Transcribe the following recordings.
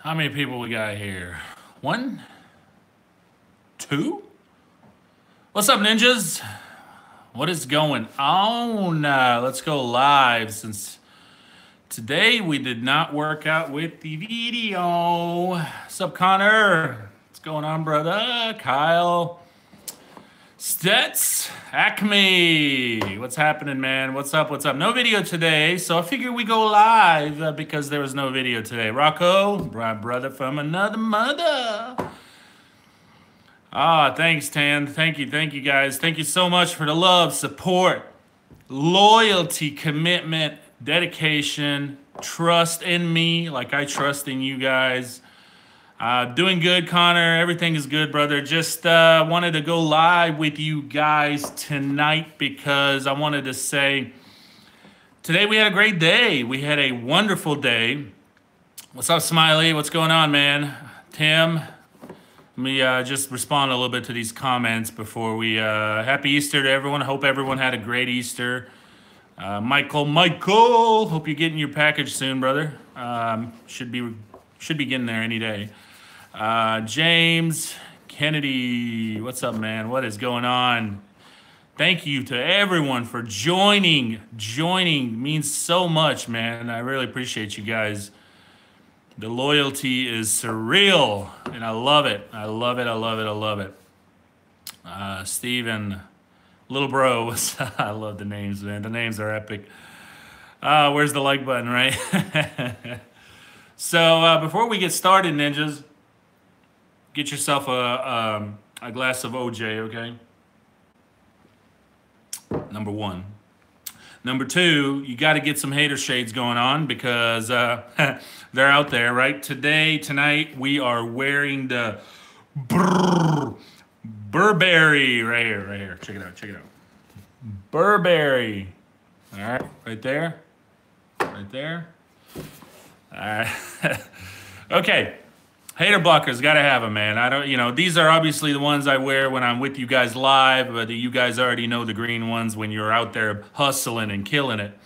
How many people we got here? One? Two? What's up, ninjas? What is going on? Let's go live since today we did not work out with the video. What's up, Connor? What's going on, brother? Kyle? Stets? Acme? What's happening, man? What's up? What's up? No video today, so I figured we go live because there was no video today. Rocco, my brother from another mother. Thanks, Tan. Thank you, guys. Thank you so much for the love, support, loyalty, commitment, dedication, trust in me like I trust in you guys. Doing good, Connor. Everything is good, brother. Just wanted to go live with you guys tonight because I wanted to say today we had a great day. We had a wonderful day. What's up, Smiley? What's going on, man? Tim? Let me just respond a little bit to these comments before we... Happy Easter to everyone. Hope everyone had a great Easter. Michael, hope you're getting your package soon, brother. Should be getting there any day. James, Kennedy, what's up, man? What is going on? Thank you to everyone for joining. Joining means so much, man. I really appreciate you guys. The loyalty is surreal, and I love it. I love it. I love it. I love it. Steven, little bro, I love the names, man. The names are epic. Where's the like button, right? So before we get started, ninjas, get yourself a glass of OJ, okay? Number one. Number two, you got to get some hater shades going on because they're out there, right? Tonight, we are wearing the Burberry right here. Check it out. Burberry. All right, right there. All right. Okay. Hater blockers, gotta have them, man. I don't, these are obviously the ones I wear when I'm with you guys live, but you guys already know the green ones when you're out there hustling and killing it.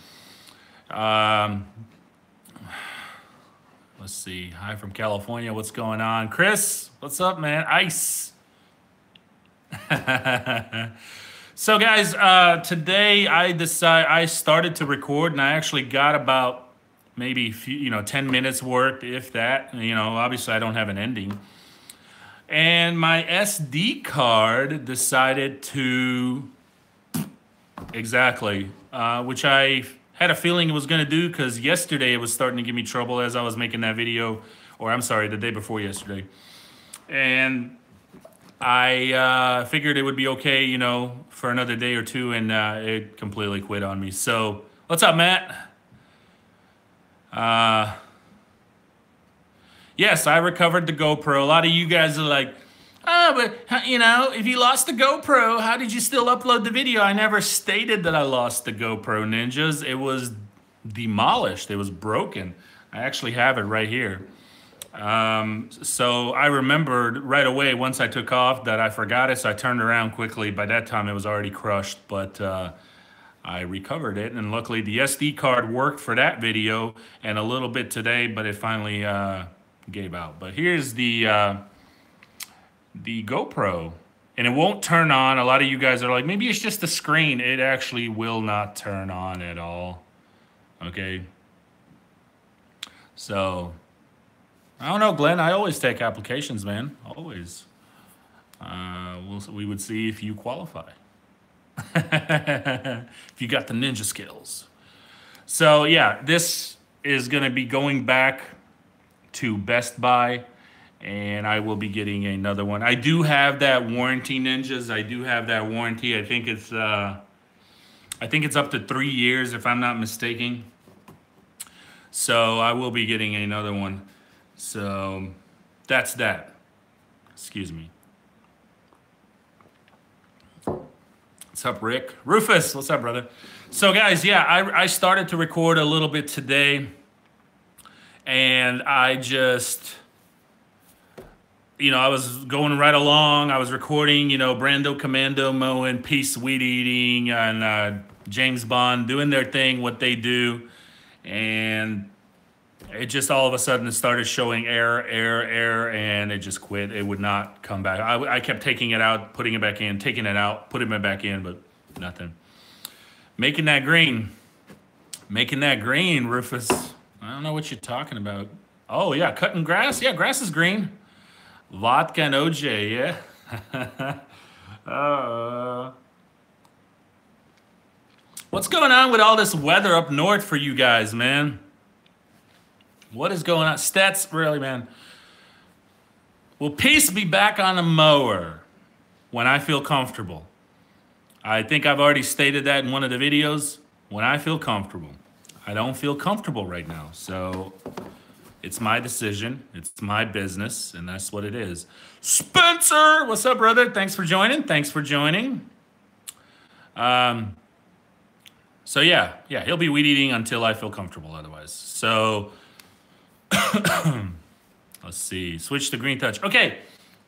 Let's see. Hi from California. What's going on? Chris, what's up, man? Ice. So, guys, today I started to record, and I actually got about maybe 10 minutes worth, if that. Obviously I don't have an ending. And my SD card decided to, exactly, which I had a feeling it was going to do because yesterday it was starting to give me trouble as I was making that video, or I'm sorry, the day before yesterday. And I figured it would be okay, for another day or two, and it completely quit on me. So, what's up, Matt? Yes, I recovered the GoPro. A lot of you guys are like, but if you lost the GoPro, how did you still upload the video? I never stated that I lost the GoPro, ninjas. It was demolished. It was broken. I actually have it right here. So I remembered right away once I took off that I forgot it, so I turned around quickly. By that time, it was already crushed, but I recovered it, and luckily the SD card worked for that video and a little bit today, but it finally gave out. But here's the GoPro, and it won't turn on. A lot of you guys are like, maybe it's just the screen. It actually will not turn on at all. Okay. So, I don't know, Glenn. I always take applications, man. Always. We would see if you qualify. If you got the ninja skills. So yeah, this is going to be going back to Best Buy, and I will be getting another one. I do have that warranty, ninjas. I do have that warranty. I think it's up to 3 years if I'm not mistaken. So I will be getting another one. So that's that. Excuse me. What's up, Rick? Rufus, what's up, brother? So, guys, yeah, I started to record a little bit today, and I just, I was going right along. I was recording, Brando Commando mowing, Peace Weed Eating, and James Bond doing their thing, what they do, and it just all of a sudden started showing error, and it just quit. It would not come back. I kept taking it out, putting it back in, taking it out, putting it back in, but nothing. Making that green. Making that green, Rufus. I don't know what you're talking about. Oh, yeah, cutting grass. Yeah, grass is green. Vodka and OJ, yeah. What's going on with all this weather up north for you guys, man? What is going on? Stats, really, man. Will peace be back on the mower when I feel comfortable? I think I've already stated that in one of the videos. When I feel comfortable. I don't feel comfortable right now. So it's my decision. It's my business. And that's what it is. Spencer, what's up, brother? Thanks for joining. Thanks for joining. So yeah, he'll be weed eating until I feel comfortable otherwise. So let's see. Switch to green touch. Okay.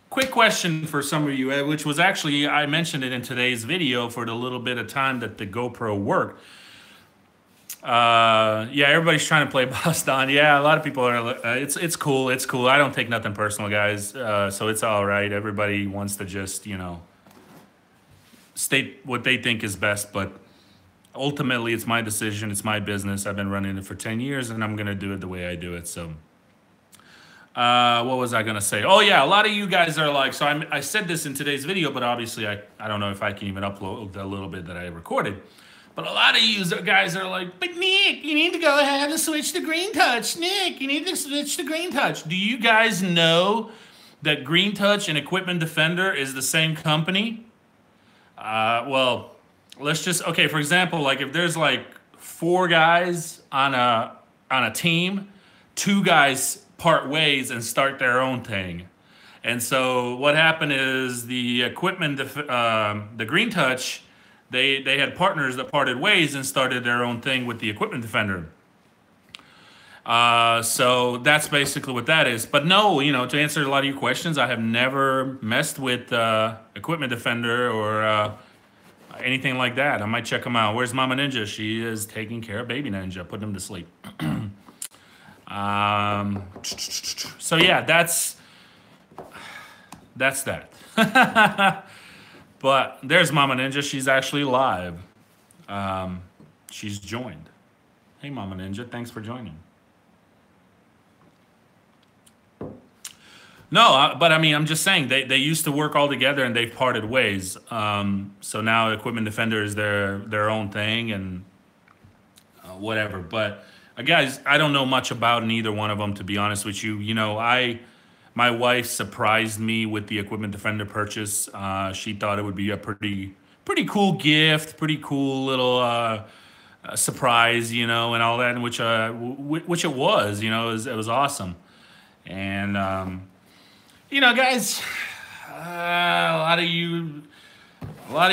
Quick question for some of you, which was actually, I mentioned it in today's video for the little bit of time that the GoPro worked. Yeah, everybody's trying to play Boston. Yeah, a lot of people are. It's cool. It's cool. I don't take nothing personal, guys. So it's all right. Everybody wants to just, state what they think is best. But ultimately, it's my decision. It's my business. I've been running it for 10 years, and I'm going to do it the way I do it. So what was I going to say? Oh, yeah, a lot of you guys are like, so I said this in today's video, but obviously I don't know if I can even upload the little bit that I recorded. But a lot of you guys are like, but Nick, you need to go ahead and switch to Green Touch. Nick, you need to switch to Green Touch. Do you guys know that Green Touch and Equipment Defender is the same company? Well, let's just, okay, for example, like if there's like 4 guys on a team, 2 guys part ways and start their own thing. And so what happened is the the Green Touch, they had partners that parted ways and started their own thing with the Equipment Defender. So that's basically what that is. But no, to answer a lot of your questions, I have never messed with Equipment Defender or anything like that. I might check them out. Where's Mama Ninja? She is taking care of Baby Ninja, putting him to sleep. So yeah, that's that. But there's Mama Ninja. She's actually live. She's joined. Hey, Mama Ninja. Thanks for joining. No, but I mean, I'm just saying they used to work all together and they've parted ways. So now Equipment Defender is their own thing and whatever. But guys, I don't know much about neither one of them, to be honest with you. My wife surprised me with the Equipment Defender purchase. She thought it would be a pretty cool gift, pretty cool little surprise, and all that, which it was. It was awesome. And guys, a lot of you are,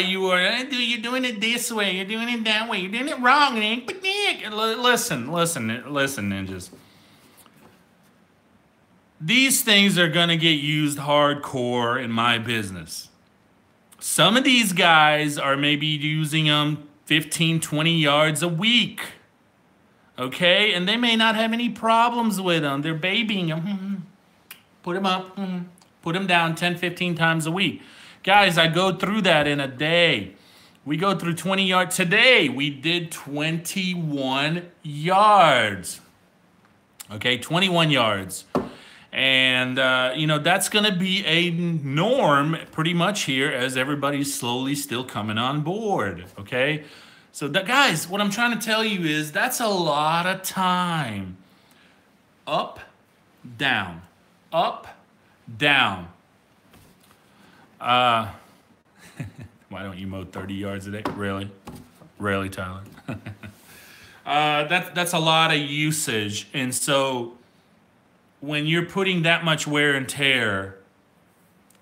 you're doing it this way, you're doing it that way, you're doing it wrong, Nick. But Nick, listen, ninjas. These things are going to get used hardcore in my business. Some of these guys are maybe using them 15, 20 yards a week. Okay? And they may not have any problems with them. They're babying them. Put them up. Put them down 10, 15 times a week. Guys, I go through that in a day. We go through 20 yards. Today, we did 21 yards. Okay? 21 yards. And, that's going to be a norm pretty much here as everybody's slowly still coming on board, okay? So, guys, what I'm trying to tell you is that's a lot of time. Up, down, up, down. Why don't you mow 30 yards a day? Really? Really, Tyler? That's a lot of usage. And so when you're putting that much wear and tear,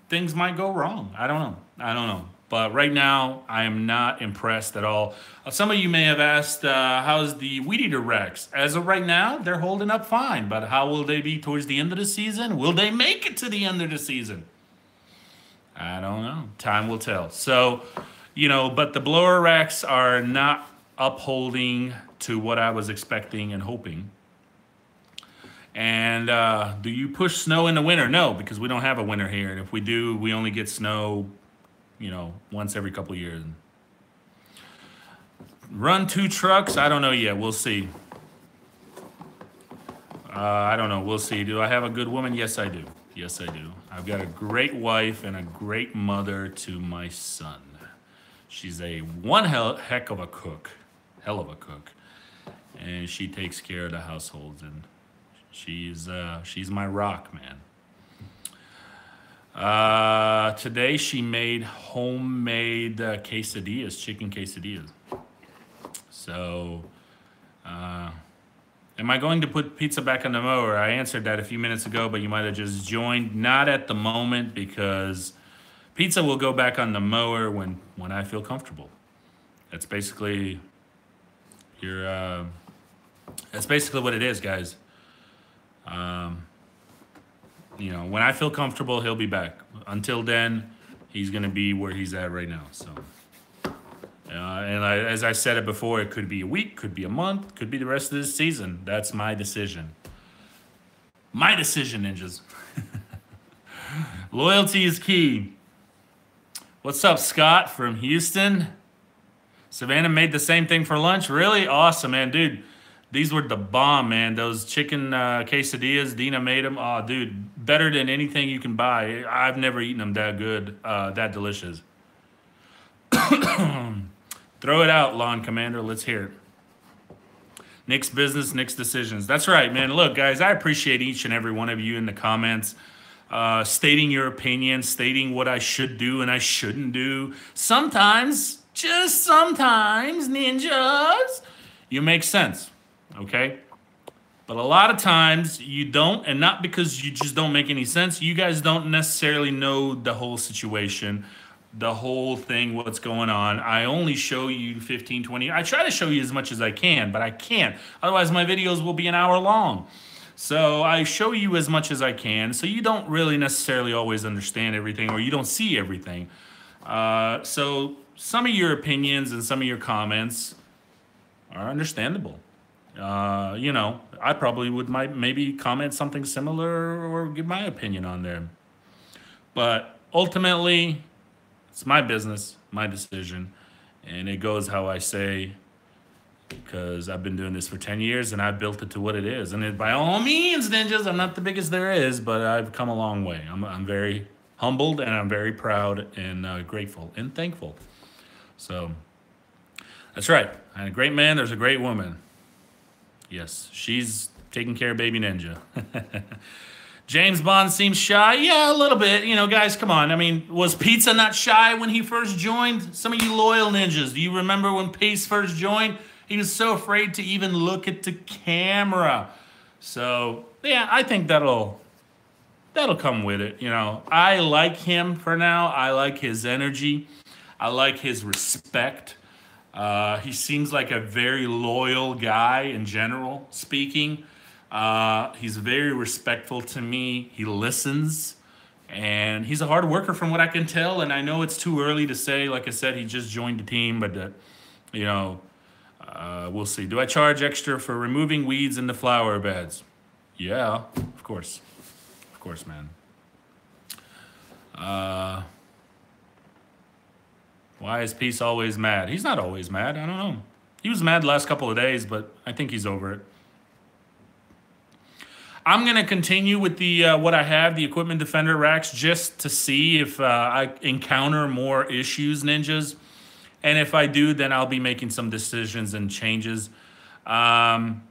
things might go wrong. I don't know. But right now, I am not impressed at all. Some of you may have asked, how's the Weed Eater Rex? As of right now, they're holding up fine. But how will they be towards the end of the season? Will they make it to the end of the season? I don't know. Time will tell. So, but the blower racks are not upholding to what I was expecting and hoping. And do you push snow in the winter? No, because we don't have a winter here. And if we do, we only get snow, once every couple of years. Run 2 trucks? I don't know yet. We'll see. I don't know. We'll see. Do I have a good woman? Yes, I do. Yes, I do. I've got a great wife and a great mother to my son. She's a heck of a cook. Hell of a cook. And she takes care of the households, and she's my rock, man. Today she made homemade quesadillas, chicken quesadillas. So, am I going to put pizza back on the mower? I answered that a few minutes ago, but you might have just joined. Not at the moment, because pizza will go back on the mower when I feel comfortable. That's basically that's basically what it is, guys. When I feel comfortable, he'll be back. Until then, he's gonna be where he's at right now. So, as I said it before, it could be a week, could be a month, could be the rest of this season. That's my decision. My decision, ninjas. Loyalty is key. What's up, Scott from Houston? Savannah made the same thing for lunch. Really awesome, man, dude. These were the bomb, man. Those chicken quesadillas, Dina made them. Oh, dude, better than anything you can buy. I've never eaten them that good, that delicious. Throw it out, Lawn Commander. Let's hear it. Nick's business, Nick's decisions. That's right, man. Look, guys, I appreciate each and every one of you in the comments, stating your opinion, stating what I should do and I shouldn't do. Sometimes, just sometimes, ninjas, you make sense. Okay? But a lot of times you don't, and not because you just don't make any sense. You guys don't necessarily know the whole situation, the whole thing, what's going on. I only show you 15, 20. I try to show you as much as I can, but I can't. Otherwise, my videos will be an hour long. So I show you as much as I can, so you don't really necessarily always understand everything, or you don't see everything. So some of your opinions and some of your comments are understandable. I probably would maybe comment something similar or give my opinion on there. But ultimately, it's my business, my decision, and it goes how I say, because I've been doing this for 10 years and I built it to what it is. And by all means, ninjas, I'm not the biggest there is, but I've come a long way. I'm very humbled, and I'm very proud and grateful and thankful. So that's right. And a great man, there's a great woman. Yes, she's taking care of baby ninja. James Bond seems shy. Yeah, a little bit. Guys, come on. I mean, was Pizza not shy when he first joined? Some of you loyal ninjas, do you remember when Peace first joined? He was so afraid to even look at the camera. So, yeah, I think that'll come with it. I like him for now. I like his energy. I like his respect. He seems like a very loyal guy in general speaking. He's very respectful to me. He listens, and he's a hard worker from what I can tell. And I know it's too early to say. Like I said, he just joined the team, but we'll see. Do I charge extra for removing weeds in the flower beds? Yeah, of course, man. Why is Peace always mad? He's not always mad. I don't know. He was mad the last couple of days, but I think he's over it. I'm going to continue with the what I have, the Equipment Defender racks, just to see if I encounter more issues, ninjas. And if I do, then I'll be making some decisions and changes. Some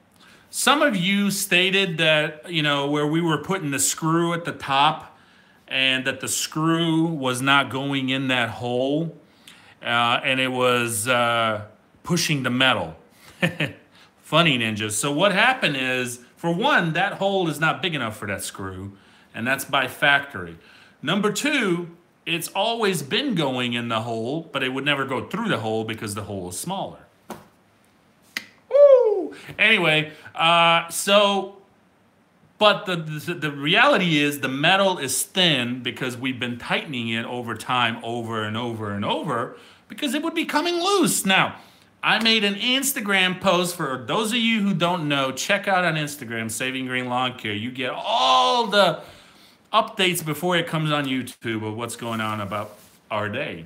of you stated that, where we were putting the screw at the top and that the screw was not going in that hole. And it was pushing the metal. Funny, ninjas. So what happened is, for one, that hole is not big enough for that screw, and that's by factory. Number two, it's always been going in the hole, but it would never go through the hole because the hole is smaller. Woo! Anyway, but the reality is the metal is thin because we've been tightening it over time, over and over and over, because it would be coming loose. Now, I made an Instagram post. For those of you who don't know, check out on Instagram, Saving Green Lawn Care. You get all the updates before it comes on YouTube of what's going on about our day.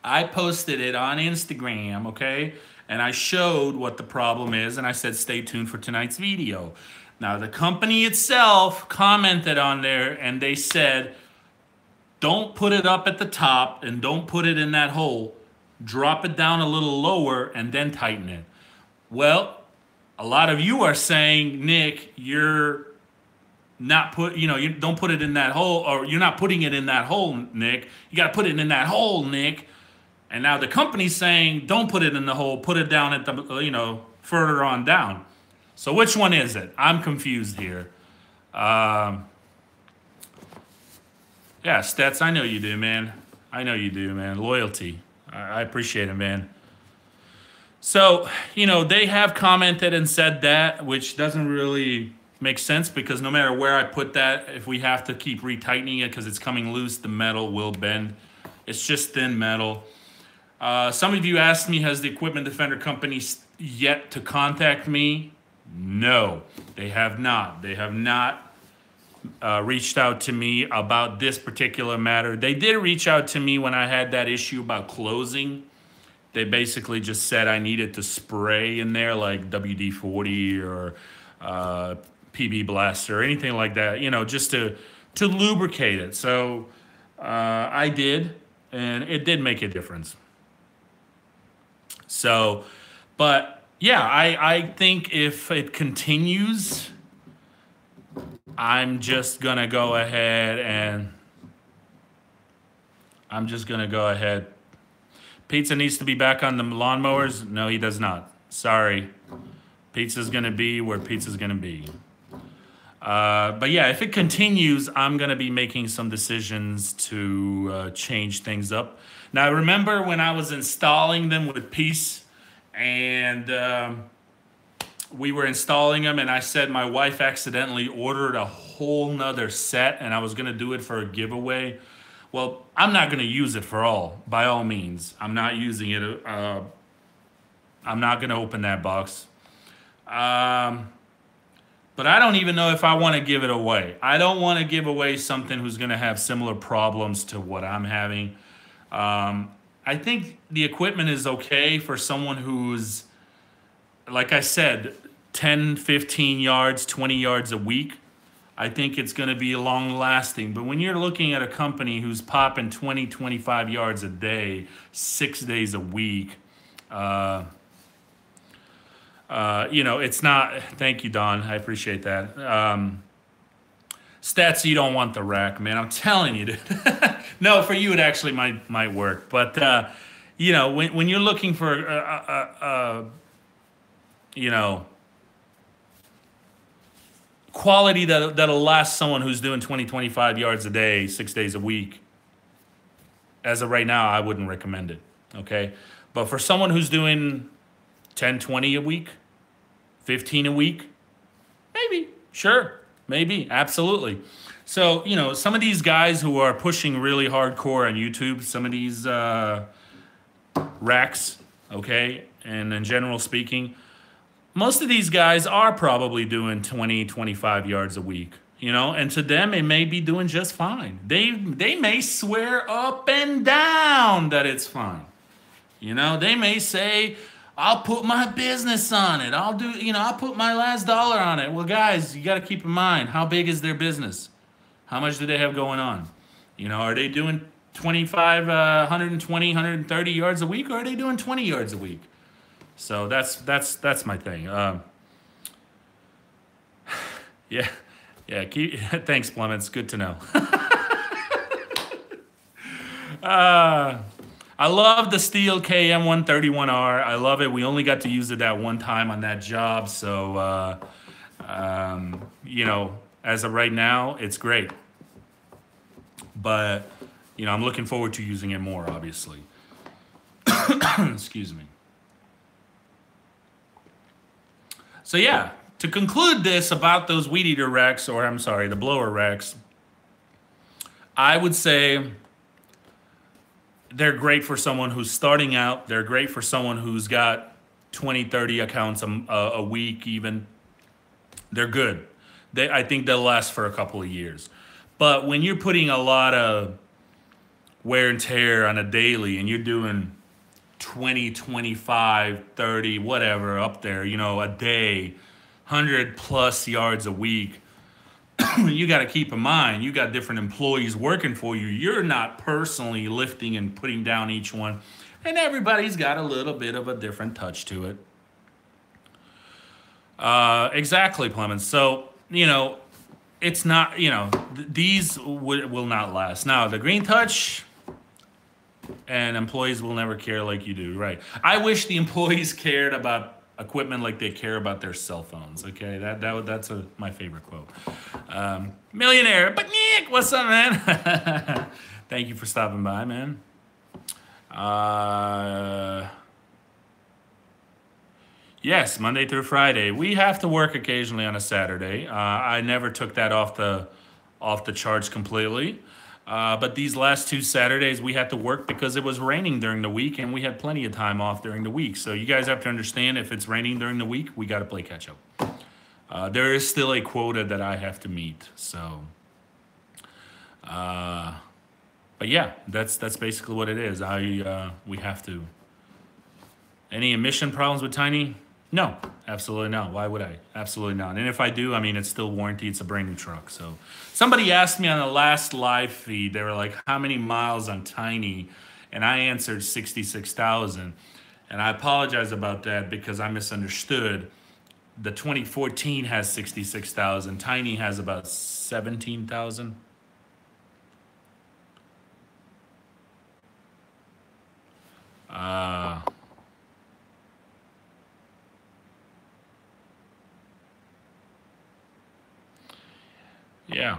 I posted it on Instagram, okay? And I showed what the problem is, and I said, stay tuned for tonight's video. Now, the company itself commented on there, and they said, don't put it up at the top, and don't put it in that hole. Drop it down a little lower, and then tighten it. Well, a lot of you are saying, Nick, you're not you don't put it in that hole, or you're not putting it in that hole, Nick. You got to put it in that hole, Nick. And now the company's saying, don't put it in the hole, put it down at the, further on down. So which one is it? I'm confused here. Yeah, Stats, I know you do, man. I know you do, man. Loyalty. I appreciate it, man. So, they have commented and said that, which doesn't really make sense because no matter where I put that, if we have to keep retightening it because it's coming loose, the metal will bend. It's just thin metal. Some of you asked me, has the Equipment Defender company yet to contact me? No, they have not. They have not reached out to me about this particular matter. They did reach out to me when I had that issue about closing. They basically just said I needed to spray in there like WD-40 or PB Blaster or anything like that, just to lubricate it. So I did, and it did make a difference. So, but yeah, I think if it continues, I'm just going to go ahead. Pizza needs to be back on the lawnmowers. No, he does not. Sorry. Pizza's going to be where pizza's going to be. But yeah, if it continues, I'm going to be making some decisions to change things up. Now, remember when I was installing them with Peace and we were installing them and I said my wife accidentally ordered a whole nother set and I was going to do it for a giveaway? Well, I'm not going to use it for by all means. I'm not using it. I'm not going to open that box. But I don't even know if I want to give it away. I don't want to give away something who's going to have similar problems to what I'm having. I think the equipment is okay for someone who's, like I said, 10, 15 yards, 20 yards a week. I think it's going to be long lasting. But when you're looking at a company who's popping 20, 25 yards a day, 6 days a week, it's not. Thank you, Don. I appreciate that. Stats, you don't want the rack, man. I'm telling you, dude. No, for you it actually might work. But when you're looking for quality that'll last someone who's doing 20, 25 yards a day, 6 days a week, as of right now, I wouldn't recommend it. Okay, but for someone who's doing 10, 20 a week, 15 a week, maybe, sure, maybe, absolutely. So, some of these guys who are pushing really hardcore on YouTube, some of these racks, okay, and in general speaking, most of these guys are probably doing 20, 25 yards a week, and to them, it may be doing just fine. They may swear up and down that it's fine. They may say, I'll put my business on it. I'll put my last dollar on it. Well, guys, you got to keep in mind, how big is their business? How much do they have going on? Are they doing 25, 120, 130 yards a week, or are they doing 20 yards a week? So that's my thing. Yeah. Thanks, Clements. Good to know. I love the Steel KM131R. I love it. We only got to use it that one time on that job. So, as of right now, it's great. But, I'm looking forward to using it more, obviously. Excuse me. So, yeah, to conclude this about those weed eater racks, or I'm sorry, the blower racks, I would say they're great for someone who's starting out. They're great for someone who's got 20, 30 accounts a week even. They're good. I think they'll last for a couple of years. But when you're putting a lot of wear and tear on a daily and you're doing 20, 25, 30, whatever up there, a day, 100 plus yards a week, you got to keep in mind, you got different employees working for you. You're not personally lifting and putting down each one. And everybody's got a little bit of a different touch to it. Exactly, Clemens. So, it's not, these will not last. Now, the green touch and employees will never care like you do, right? I wish the employees cared about equipment like they care about their cell phones, okay? That's my favorite quote. Millionaire, but Nick, what's up, man? Thank you for stopping by, man. Yes, Monday through Friday. We have to work occasionally on a Saturday. I never took that off the charts completely. But these last 2 Saturdays, we had to work because it was raining during the week, and we had plenty of time off during the week. So you guys have to understand, if it's raining during the week, we got to play catch up. There is still a quota that I have to meet. So, but yeah, that's basically what it is. We have to. Any emission problems with Tiny? No, absolutely not. Why would I? Absolutely not. And if I do, it's still warranty. It's a brand new truck. So somebody asked me on the last live feed, they were like, how many miles on Tiny? And I answered 66,000. And I apologize about that because I misunderstood. The 2014 has 66,000. Tiny has about 17,000. Yeah,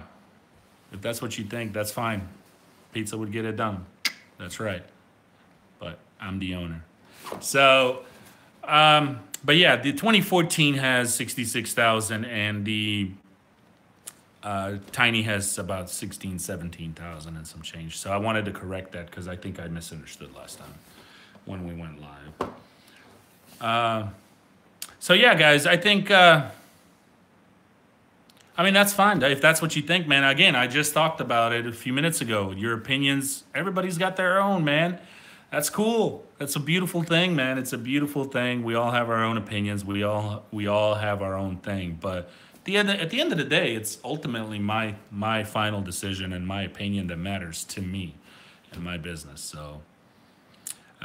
if that's what you think, that's fine. Pizza would get it done. That's right. But I'm the owner. So, but yeah, the 2014 has 66,000 and the Tiny has about 16, 17,000 and some change. So I wanted to correct that because I think I misunderstood last time when we went live. So yeah, guys, I think... that's fine. If that's what you think, man. Again, I just talked about it a few minutes ago. Your opinions, everybody's got their own, man. That's cool. That's a beautiful thing, man. It's a beautiful thing. We all have our own opinions. We all have our own thing. But at the end of the day, it's ultimately my final decision and my opinion that matters to me and my business. So,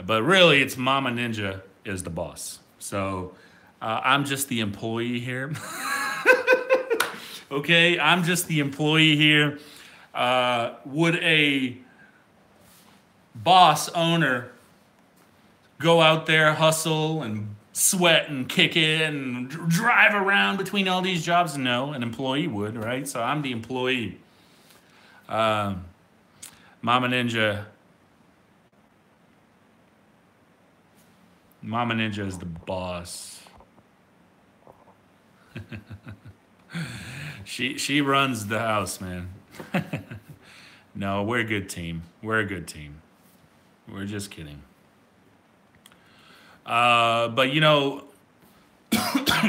but really, it's Mama Ninja is the boss. So I'm just the employee here. Okay, I'm just the employee here. Would a boss owner go out there, hustle and sweat and kick it and drive around between all these jobs? No, an employee would, right? So I'm the employee. Mama Ninja. Mama Ninja is the boss. She runs the house, man. No, we're a good team. We're a good team. We're just kidding. But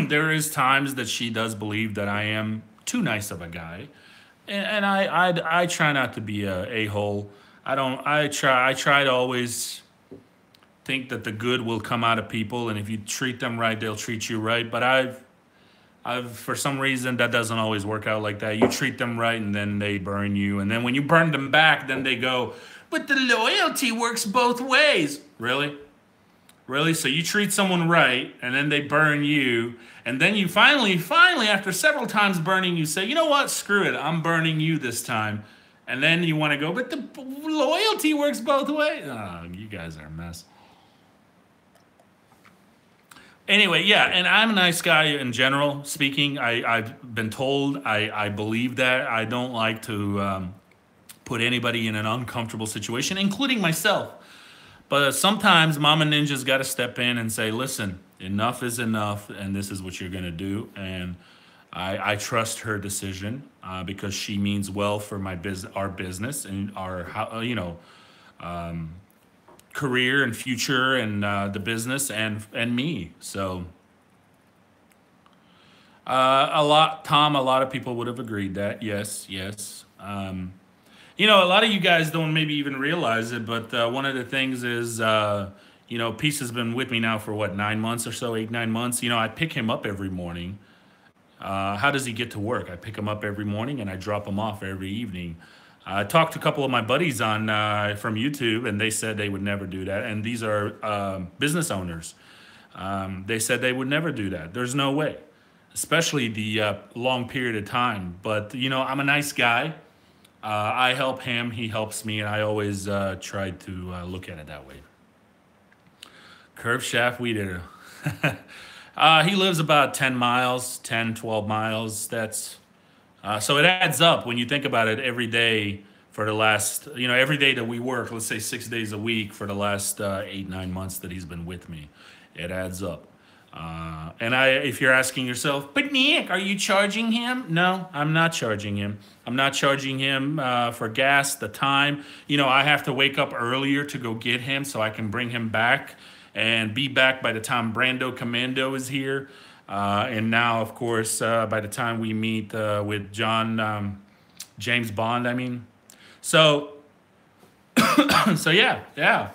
there is times that she does believe that I am too nice of a guy, and I try not to be a hole. I try to always think that the good will come out of people, and if you treat them right, they'll treat you right. But I've for some reason that doesn't always work out like that. You treat them right, and then they burn you, and then when you burn them back, then they go, "But the loyalty works both ways." Really? Really? So you treat someone right, and then they burn you, and then you finally, after several times burning, you say, "You know what? Screw it. I'm burning you this time." And then you want to go, "But the loyalty works both ways." Oh, you guys are a mess. Anyway, yeah, and I'm a nice guy in general speaking. I've been told I believe that. I don't like to put anybody in an uncomfortable situation, including myself. But sometimes Mama Ninja's got to step in and say, "Listen, enough is enough, and this is what you're going to do." And I trust her decision because she means well for our business and our career and future and the business and me. So Tom, a lot of people would have agreed that. Yes, yes. You know, a lot of you guys don't maybe even realize it, but one of the things is, you know, Peace has been with me now for what, 9 months or so, 8, 9 months. You know, I pick him up every morning. How does he get to work? I pick him up every morning and I drop him off every evening. I talked to a couple of my buddies on from YouTube, and they said they would never do that. And these are business owners. They said they would never do that. There's no way, especially the long period of time. But you know, I'm a nice guy. I help him, he helps me, and I always try to look at it that way. Curve shaft weed eater. He lives about 10 miles, 10, 12 miles. That's so it adds up when you think about it every day for the last, you know, every day that we work, let's say 6 days a week for the last 8, 9 months that he's been with me. It adds up. And if you're asking yourself, but Nick, are you charging him? No, I'm not charging him. I'm not charging him for gas, the time. You know, I have to wake up earlier to go get him so I can bring him back and be back by the time Brando Commando is here. And now, of course, by the time we meet with James Bond, I mean. So, so yeah.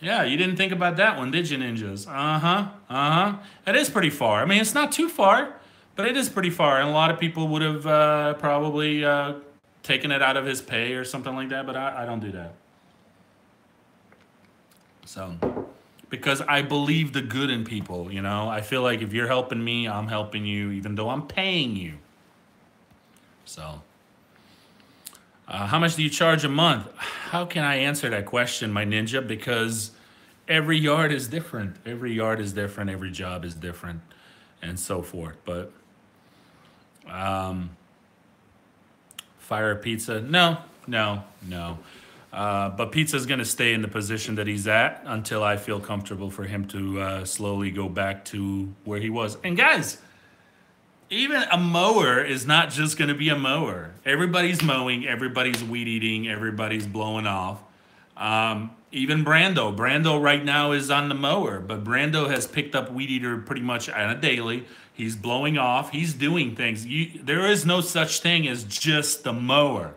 You didn't think about that one, did you, ninjas? It is pretty far. I mean, it's not too far, but it is pretty far. And a lot of people would have probably taken it out of his pay or something like that, but I don't do that. So, because I believe the good in people, you know? I feel like if you're helping me, I'm helping you, even though I'm paying you. So, how much do you charge a month? How can I answer that question, my ninja? Because every yard is different. Every yard is different. Every job is different, and so forth. But fire pizza? No. But pizza's going to stay in the position that he's at until I feel comfortable for him to slowly go back to where he was. And guys, even a mower is not just going to be a mower. Everybody's mowing, everybody's weed eating, everybody's blowing off. Even Brando right now is on the mower, but Brando has picked up weed eater pretty much on a daily. He's blowing off. He's doing things. There is no such thing as just the mower.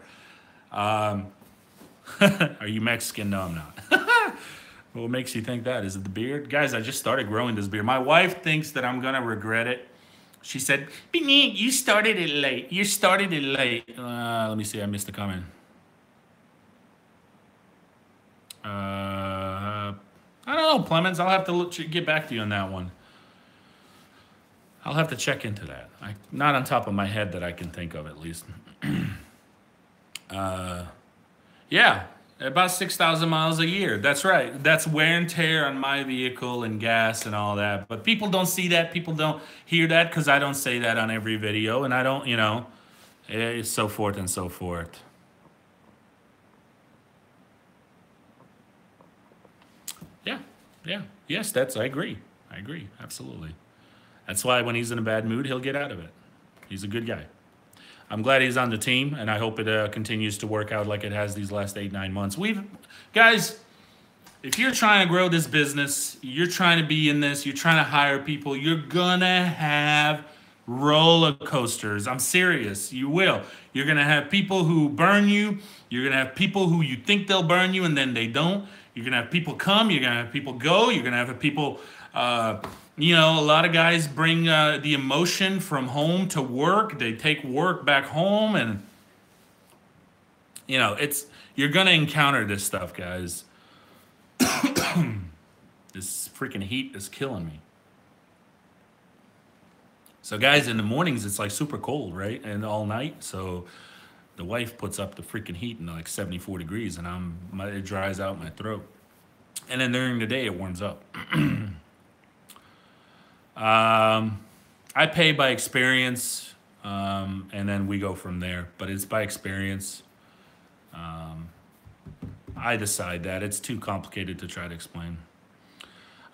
Are you Mexican? No, I'm not. What makes you think that? Is it the beard? Guys, I just started growing this beard. My wife thinks that I'm going to regret it. She said, Nick, you started it late. You started it late. Let me see. I missed the comment. I don't know, Clemens. I'll have to get back to you on that one. I'll have to check into that. Not on top of my head that I can think of, at least. Yeah, about 6,000 miles a year. That's right. That's wear and tear on my vehicle and gas and all that. But people don't see that. People don't hear that because I don't say that on every video. And I don't, you know, so forth and so forth. Yeah. Yes, I agree. Absolutely. That's why when he's in a bad mood, he'll get out of it. He's a good guy. I'm glad he's on the team, and I hope it continues to work out like it has these last 8-9 months. Guys, if you're trying to grow this business, you're trying to be in this, you're trying to hire people, you're gonna have roller coasters. I'm serious. You will. You're gonna have people who burn you. You're gonna have people who you think they'll burn you, and then they don't. You're gonna have people come. You're gonna have people go. You're gonna have people. You know, a lot of guys bring the emotion from home to work. They take work back home, and you know, you're gonna encounter this stuff, guys. This freaking heat is killing me. So, guys, in the mornings it's like super cold, right? And all night, so the wife puts up the freaking heat in like 74 degrees, and it dries out my throat. And then during the day it warms up. I pay by experience, and then we go from there. But it's by experience. I decide that. It's too complicated to try to explain.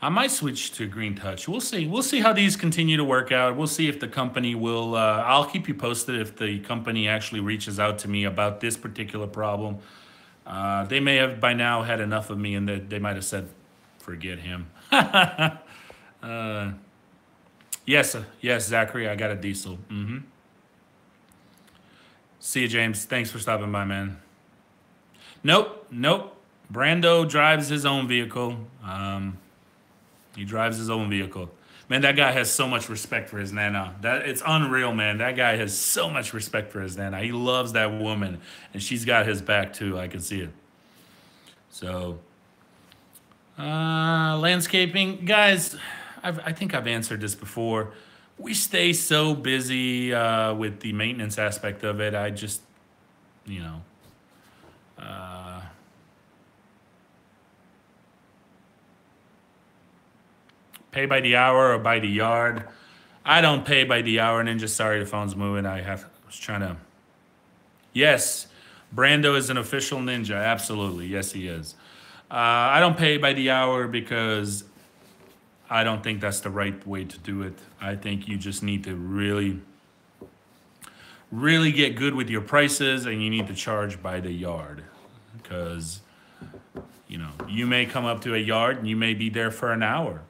I might switch to Green Touch. We'll see. We'll see how these continue to work out. We'll see if the company will... I'll keep you posted if the company actually reaches out to me about this particular problem. They may have by now had enough of me, and they might have said, "Forget him." Yes, yes, Zachary, I got a diesel. See you, James. Thanks for stopping by, man. Nope, nope. Brando drives his own vehicle. He drives his own vehicle. Man, that guy has so much respect for his nana. It's unreal, man. That guy has so much respect for his nana. He loves that woman, and she's got his back too. I can see it. So, landscaping, guys. I think I've answered this before. We stay so busy with the maintenance aspect of it. I just, you know, pay by the hour or by the yard. I don't pay by the hour. Ninja, sorry, the phone's moving. I was trying to. Yes, Brando is an official ninja. Absolutely, yes, he is. I don't pay by the hour because I don't think that's the right way to do it. I think you just need to really, really get good with your prices, and you need to charge by the yard, because you know, you may come up to a yard and you may be there for an hour.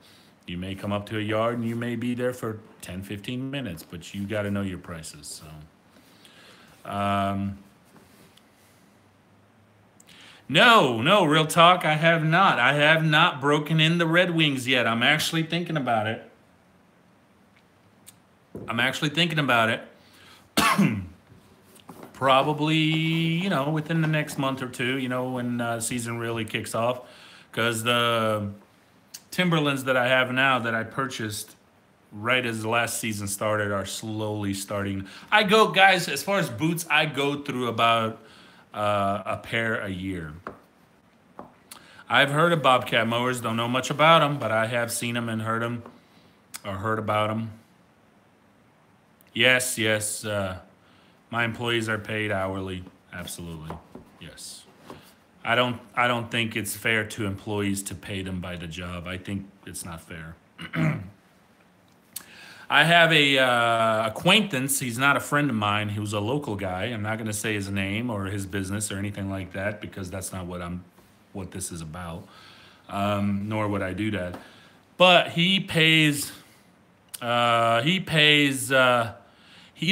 You may come up to a yard and you may be there for 10, 15 minutes, but you got to know your prices. So, no, real talk. I have not. I have not broken in the Red Wings yet. I'm actually thinking about it. Probably, you know, within the next month or two, you know, when season really kicks off, because the Timberlands that I have now that I purchased right as the last season started are slowly starting. I go, guys, as far as boots, I go through about a pair a year. I've heard of Bobcat mowers, don't know much about them, but I have seen them and heard them, or heard about them. Yes, my employees are paid hourly, absolutely, yes. I don't think it's fair to employees to pay them by the job. I think it's not fair. I have a acquaintance. He's not a friend of mine. He was a local guy. I'm not going to say his name or his business or anything like that, because that's not what this is about. Nor would I do that. But he pays. You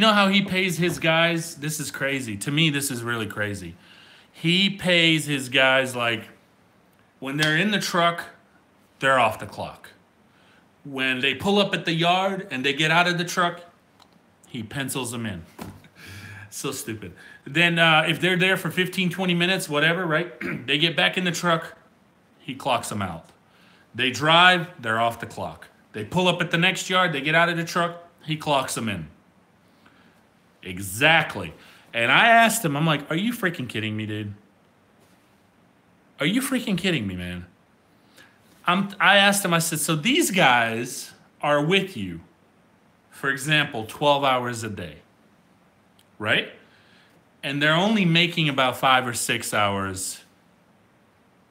know how he pays his guys? This is crazy. To me, this is really crazy. He pays his guys like when they're in the truck, they're off the clock. When they pull up at the yard and they get out of the truck, he pencils them in. So stupid. Then if they're there for 15, 20 minutes, whatever, right? They get back in the truck, he clocks them out. They drive, they're off the clock. They pull up at the next yard, they get out of the truck, he clocks them in. Exactly. And I asked him, I'm like, are you freaking kidding me, dude? Are you freaking kidding me, man? I asked him, I said, so these guys are with you, for example, 12 hours a day, right? And they're only making about 5 or 6 hours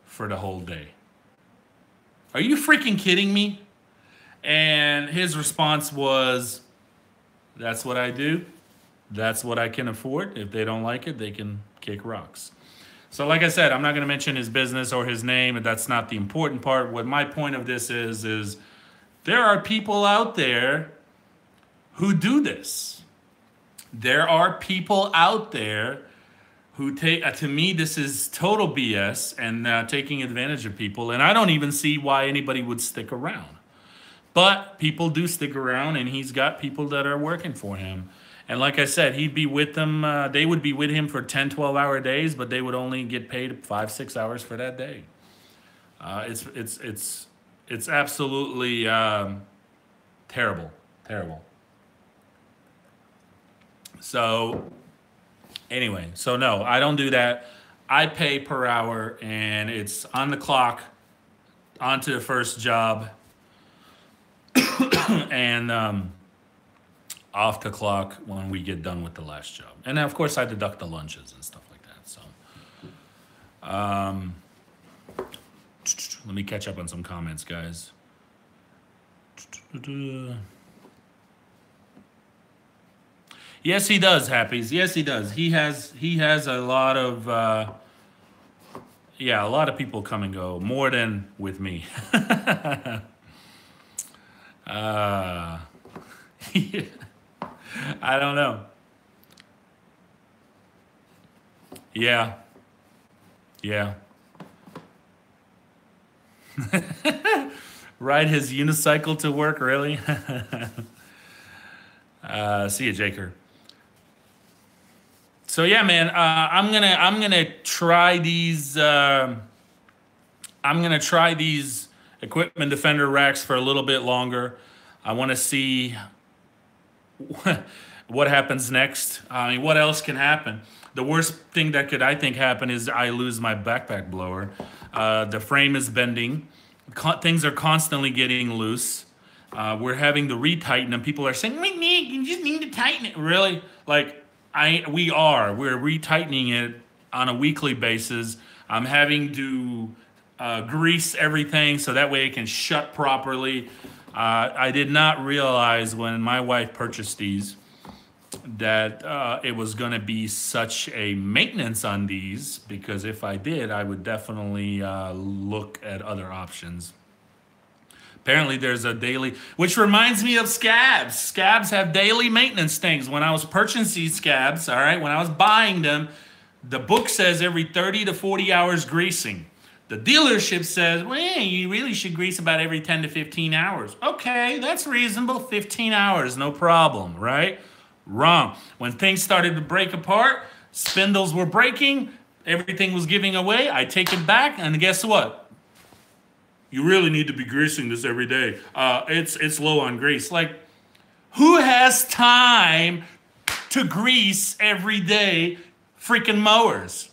for the whole day. Are you freaking kidding me? And his response was, that's what I do. That's what I can afford. If they don't like it, they can kick rocks. So like I said, I'm not going to mention his business or his name, and that's not the important part. What my point of this is there are people out there who do this. There are people out there who take, to me, this is total BS and taking advantage of people. And I don't even see why anybody would stick around. But people do stick around, and he's got people that are working for him. And like I said, he'd be with them. They would be with him for 10, 12-hour days, but they would only get paid 5, 6 hours for that day. It's absolutely terrible. So anyway, so no, I don't do that. I pay per hour, and it's on the clock, on to the first job, and off the clock when we get done with the last job. And then, of course, I deduct the lunches and stuff like that. So let me catch up on some comments, guys. Yes, he does, Happies. Yes, he does. He has a lot of Yeah, a lot of people come and go, more than with me. uh, yeah, I don't know. Yeah, yeah. Ride his unicycle to work, really? See you, Jaker. So yeah, man, I'm gonna try these. I'm gonna try these equipment defender racks for a little bit longer. I want to see what happens next. I mean, what else can happen? The worst thing that could, I think, happen is I lose my backpack blower. The frame is bending. Things are constantly getting loose. We're having to retighten them. People are saying, "Wait, Nick, you just need to tighten it." Really? Like, we're retightening it on a weekly basis. I'm having to grease everything so that way it can shut properly. I did not realize when my wife purchased these that it was going to be such a maintenance on these, because if I did, I would definitely look at other options. Apparently, there's a daily, which reminds me of scabs. Scabs have daily maintenance things. When I was purchasing these scabs, all right, when I was buying them, the book says every 30 to 40 hours greasing. The dealership says, well, yeah, you really should grease about every 10 to 15 hours. Okay, that's reasonable. 15 hours, no problem, right? Wrong. When things started to break apart, spindles were breaking, everything was giving away. I take it back, and guess what? You really need to be greasing this every day. It's low on grease. Like, who has time to grease every day freaking mowers?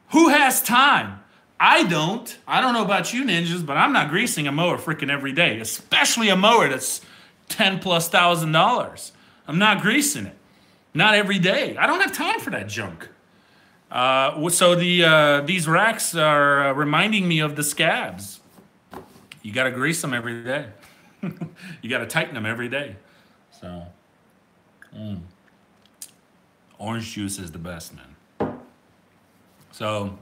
Who has time? I don't. I don't know about you ninjas, but I'm not greasing a mower freaking every day, especially a mower that's $10,000+. I'm not greasing it. Not every day. I don't have time for that junk. So these racks are reminding me of the scabs. You got to grease them every day. You got to tighten them every day. So, orange juice is the best, man. So,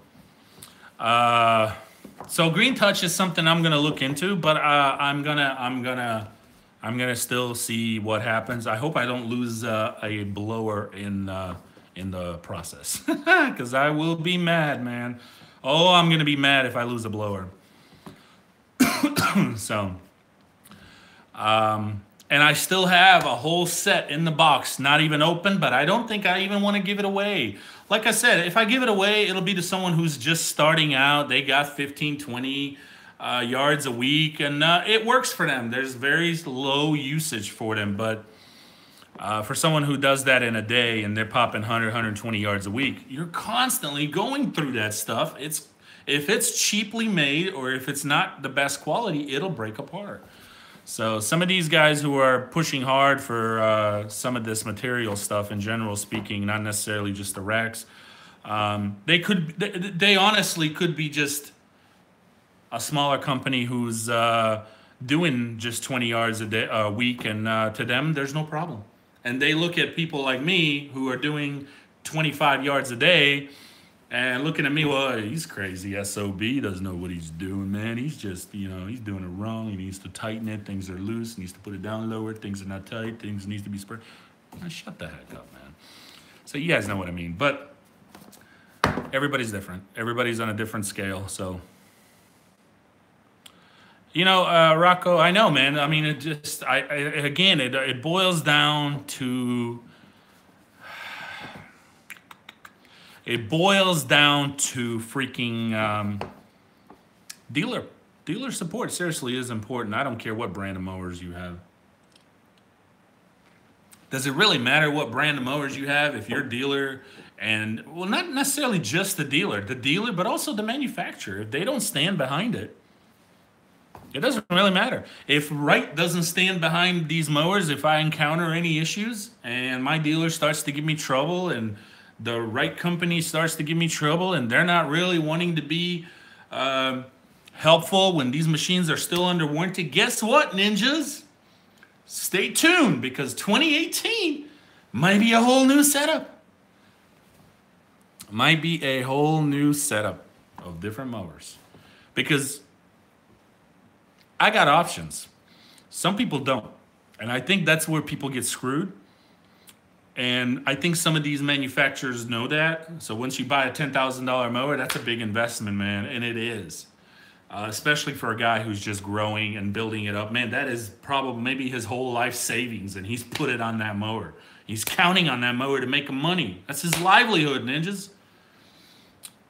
so Green Touch is something I'm gonna look into, but I'm gonna still see what happens. I hope I don't lose a blower in the process, because I will be mad, man. Oh, I'm gonna be mad if I lose a blower. So, and I still have a whole set in the box, not even open, but I don't think I even want to give it away. Like I said, if I give it away, it'll be to someone who's just starting out. They got 15, 20 yards a week, and it works for them. There's very low usage for them, but for someone who does that in a day and they're popping 100, 120 yards a week, you're constantly going through that stuff. If it's cheaply made or if it's not the best quality, it'll break apart. So some of these guys who are pushing hard for some of this material stuff, in general speaking, not necessarily just the racks, they honestly could be just a smaller company who's doing just 20 yards a week, and to them, there's no problem. And they look at people like me who are doing 25 yards a day and looking at me, well, he's crazy. SOB doesn't know what he's doing, man. He's just, he's doing it wrong. He needs to tighten it. Things are loose. He needs to put it down lower. Things are not tight. Things needs to be spread. Shut the heck up, man. So you guys know what I mean. But everybody's different. Everybody's on a different scale. So, Rocco, I know, man. I mean, it boils down to... It boils down to freaking dealer support. Seriously, is important. I don't care what brand of mowers you have. Does it really matter what brand of mowers you have if your dealer and, well, not necessarily just the dealer, but also the manufacturer, if they don't stand behind it, it doesn't really matter. If Wright doesn't stand behind these mowers, if I encounter any issues and my dealer starts to give me trouble and the right company starts to give me trouble and they're not really wanting to be helpful when these machines are still under warranty, guess what, ninjas? Stay tuned, because 2018 might be a whole new setup. Might be a whole new setup. of different mowers because I got options. Some people don't. And I think that's where people get screwed. And I think some of these manufacturers know that. So once you buy a $10,000 mower, that's a big investment, man. And it is. Especially for a guy who's just growing and building it up. Man, that is probably maybe his whole life savings, and he's put it on that mower. He's counting on that mower to make him money. That's his livelihood, ninjas.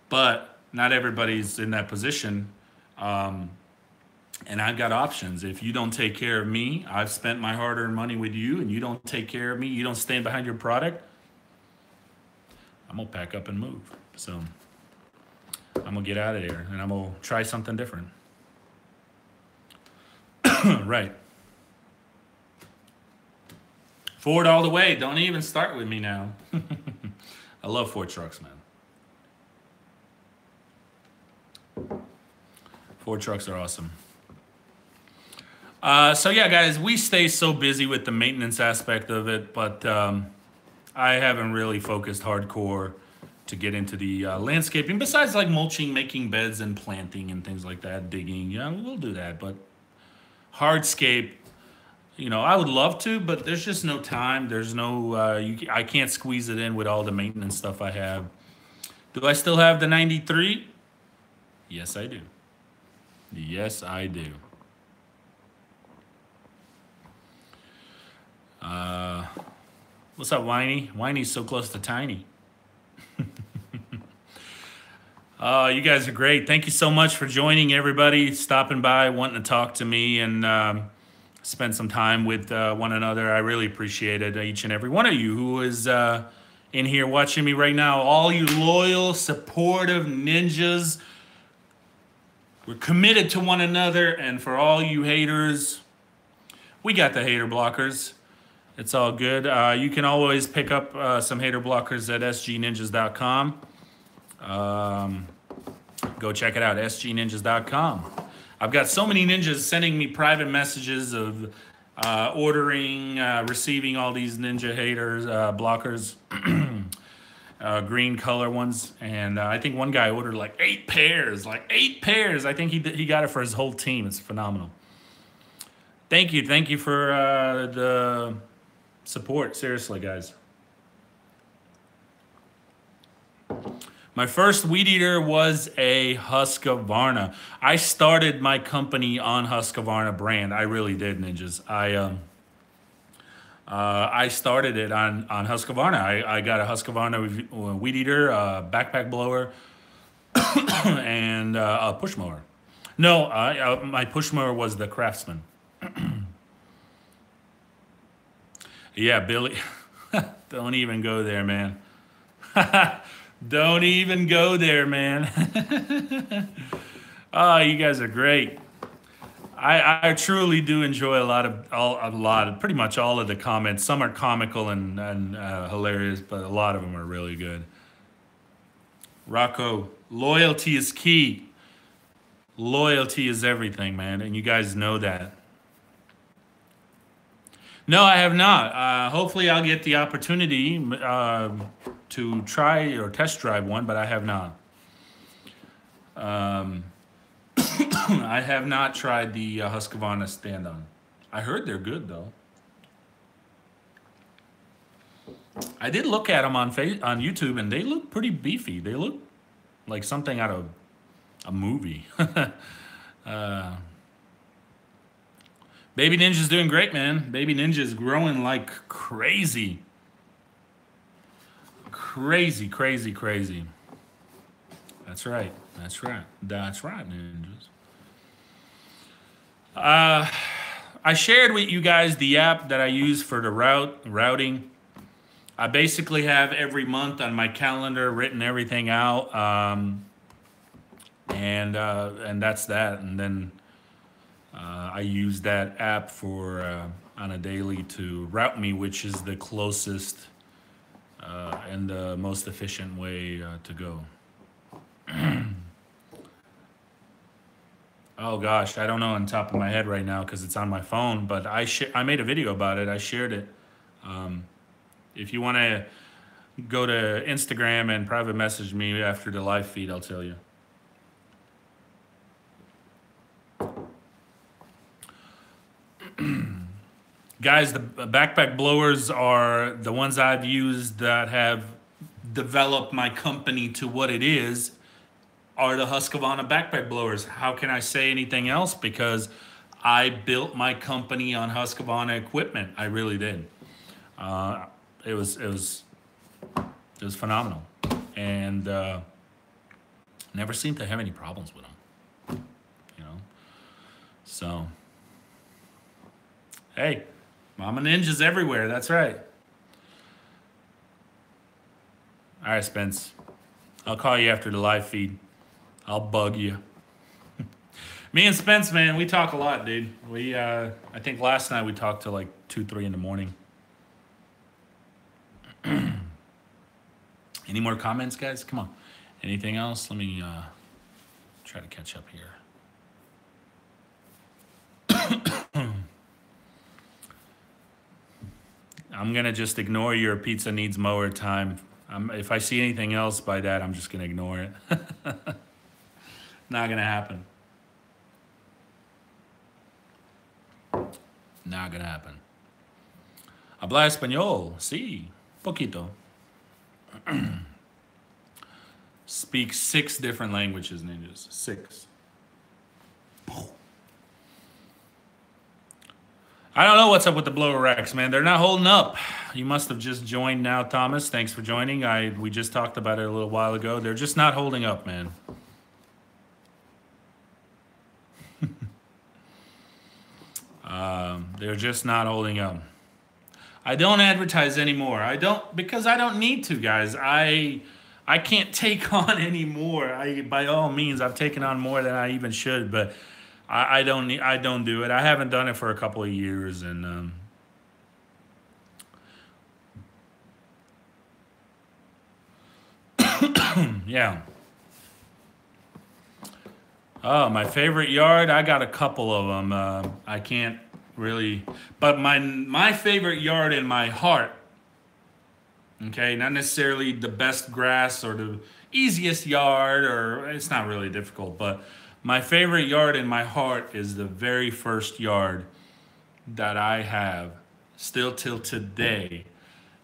But not everybody's in that position. And I've got options. If you don't take care of me, I've spent my hard-earned money with you, and you don't take care of me, you don't stand behind your product, I'm going to pack up and move. So I'm going to get out of there, and I'm going to try something different. Right. Ford all the way. Don't even start with me now. I love Ford trucks, man. Ford trucks are awesome. So yeah, guys, we stay so busy with the maintenance aspect of it, but I haven't really focused hardcore to get into the landscaping, besides like mulching, making beds and planting and things like that, digging. Yeah, we'll do that, but hardscape, you know, I would love to, but there's just no time. There's no, I can't squeeze it in with all the maintenance stuff I have. Do I still have the 93? Yes, I do. Yes, I do. What's up, Whiny? Whiny's so close to Tiny. You guys are great. Thank you so much for joining, everybody, stopping by, wanting to talk to me and spend some time with one another. I really appreciate it, each and every one of you who is in here watching me right now. All you loyal, supportive ninjas. We're committed to one another, and for all you haters, we got the hater blockers. It's all good. You can always pick up some hater blockers at sgninjas.com. Go check it out, sgninjas.com. I've got so many ninjas sending me private messages of ordering, receiving all these ninja haters, blockers, green color ones. And I think one guy ordered like 8 pairs, I think he got it for his whole team. It's phenomenal. Thank you for the support. Seriously, guys. My first weed eater was a Husqvarna. I started my company on Husqvarna brand. I really did, ninjas. I started it on Husqvarna. I got a Husqvarna weed eater, a backpack blower, and a push mower. No, my push mower was the Craftsman. Yeah, Billy. Don't even go there, man. Don't even go there, man. Oh, you guys are great. I truly do enjoy pretty much all of the comments. Some are comical and hilarious, but a lot of them are really good. Rocco, loyalty is key. Loyalty is everything, man, and you guys know that. No, I have not. Hopefully I'll get the opportunity to try or test drive one, but I have not. I have not tried the Husqvarna stand-on. I heard they're good, though. I did look at them on YouTube, and they look pretty beefy. They look like something out of a movie. Baby Ninja's doing great, man. Baby Ninja's growing like crazy. Crazy, crazy, crazy. That's right. That's right. That's right, ninjas. I shared with you guys the app that I use for the routing. I basically have every month on my calendar written everything out, and that's that. And then I use that app for on a daily to route me, which is the closest and the most efficient way to go. Oh gosh, I don't know on top of my head right now because it's on my phone, but I made a video about it. I shared it. If you want to go to Instagram and private message me after the live feed, I'll tell you. Guys, the backpack blowers are the ones I've used that have developed my company to what it is, are the Husqvarna backpack blowers. How can I say anything else? Because I built my company on Husqvarna equipment. I really did. Uh, it was phenomenal, and never seemed to have any problems with them. You know, so hey, Mama Ninjas everywhere. That's right. All right, Spence. I'll call you after the live feed. I'll bug you. Me and Spence, man, we talk a lot, dude. I think last night we talked till like 2, 3 in the morning. Any more comments, guys? Come on. Anything else? Let me try to catch up here. I'm going to just ignore your pizza needs mower time. If I see anything else by that, I'm just going to ignore it. Not going to happen. Not going to happen. Habla español. Sí. Poquito. Speak 6 different languages, ninjas. 6. I don't know what's up with the blower racks, man. They're not holding up. You must have just joined now, Thomas. Thanks for joining. We just talked about it a little while ago. They're just not holding up, man. They're just not holding up. I don't advertise anymore. Because I don't need to, guys. I can't take on anymore. By all means, I've taken on more than I even should, but I don't do it. I haven't done it for a couple of years, and yeah. Oh, my favorite yard. I got a couple of them. I can't really, but my favorite yard in my heart. Okay, not necessarily the best grass or the easiest yard, or it's not really difficult, but my favorite yard in my heart is the very first yard that I have still till today,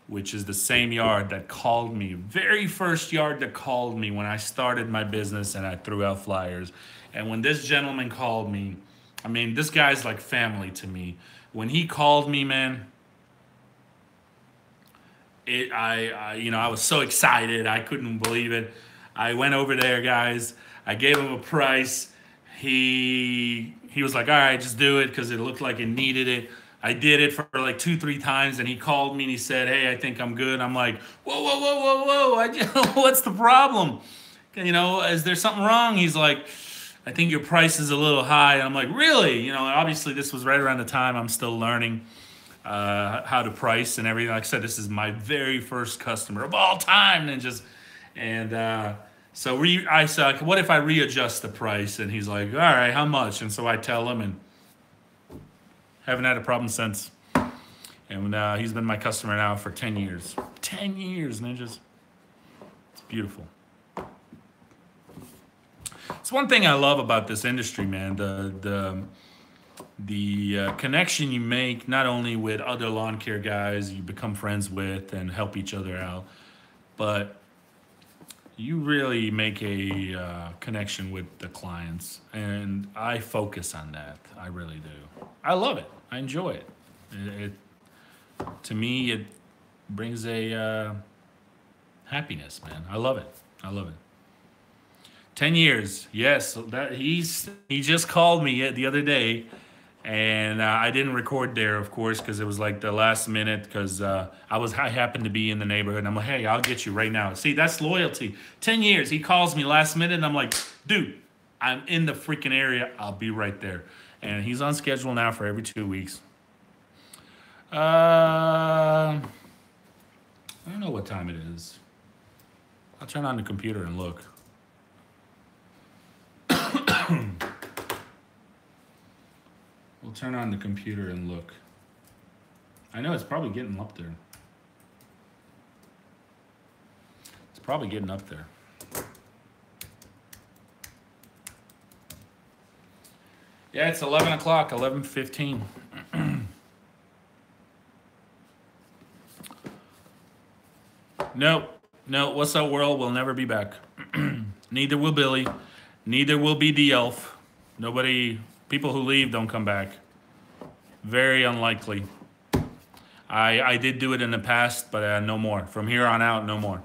which is the same yard that called me, very first yard that called me when I started my business and I threw out flyers. And when this gentleman called me, I mean, this guy's like family to me. When he called me, man, I was so excited. I couldn't believe it. I went over there, guys. I gave him a price. He was like, all right, just do it, because it looked like it needed it. I did it for like 2, 3 times, and he called me and he said, hey, I think I'm good. I'm like, whoa, whoa, whoa, whoa, whoa. What's the problem? Is there something wrong? He's like, I think your price is a little high. I'm like, really? Obviously this was right around the time I'm still learning how to price and everything. Like I said, this is my very first customer of all time, so I said, what if I readjust the price? And he's like, all right, how much? And so I tell him, and haven't had a problem since. And he's been my customer now for 10 years. 10 years, ninjas. It's beautiful. It's one thing I love about this industry, man. The connection you make, not only with other lawn care guys you become friends with and help each other out, but you really make a connection with the clients. And I focus on that. I really do. I love it. I enjoy it. To me, it brings a happiness, man. I love it. I love it. 10 years, yes. He just called me the other day, and I didn't record there, of course, because it was like the last minute. Because I happened to be in the neighborhood, and I'm like, hey, I'll get you right now. See, that's loyalty. 10 years. He calls me last minute, and I'm like, dude, I'm in the freaking area. I'll be right there. And he's on schedule now for every 2 weeks. I don't know what time it is. I'll turn on the computer and look. We'll turn on the computer and look. I know it's probably getting up there. It's probably getting up there. Yeah, it's 11 o'clock, 11:15. No, no. What's Up World will never be back. Neither will Billy. Neither will be the elf. Nobody. People who leave don't come back. Very unlikely. I did do it in the past, but no more. From here on out, no more.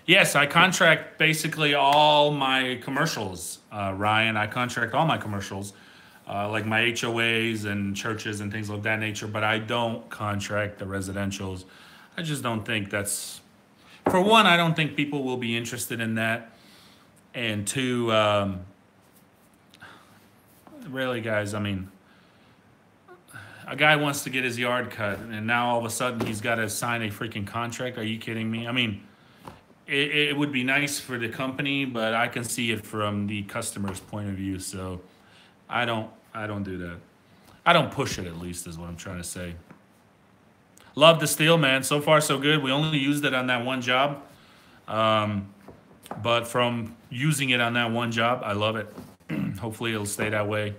Yes, I contract basically all my commercials, Ryan. I contract all my commercials, like my HOAs and churches and things of that nature, but I don't contract the residentials. I just don't think that's, for one, I don't think people will be interested in that. And two, really, guys, I mean, a guy wants to get his yard cut, and now all of a sudden he's got to sign a freaking contract. Are you kidding me? I mean, it would be nice for the company, but I can see it from the customer's point of view. So I don't do that. I don't push it, at least, is what I'm trying to say. Love the steel, man. So far, so good. We only used it on that one job. But from using it on that one job, I love it. Hopefully it'll stay that way.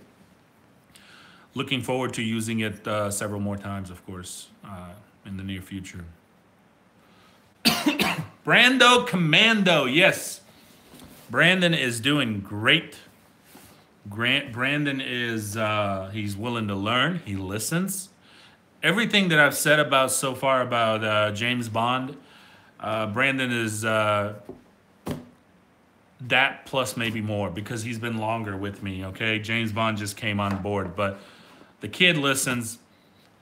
Looking forward to using it several more times, of course, in the near future. Brando Commando, yes. Brandon is doing great. Brandon is, he's willing to learn. He listens. Everything that I've said about so far about James Bond, Brandon is that plus maybe more, because he's been longer with me, okay? James Bond just came on board, but the kid listens.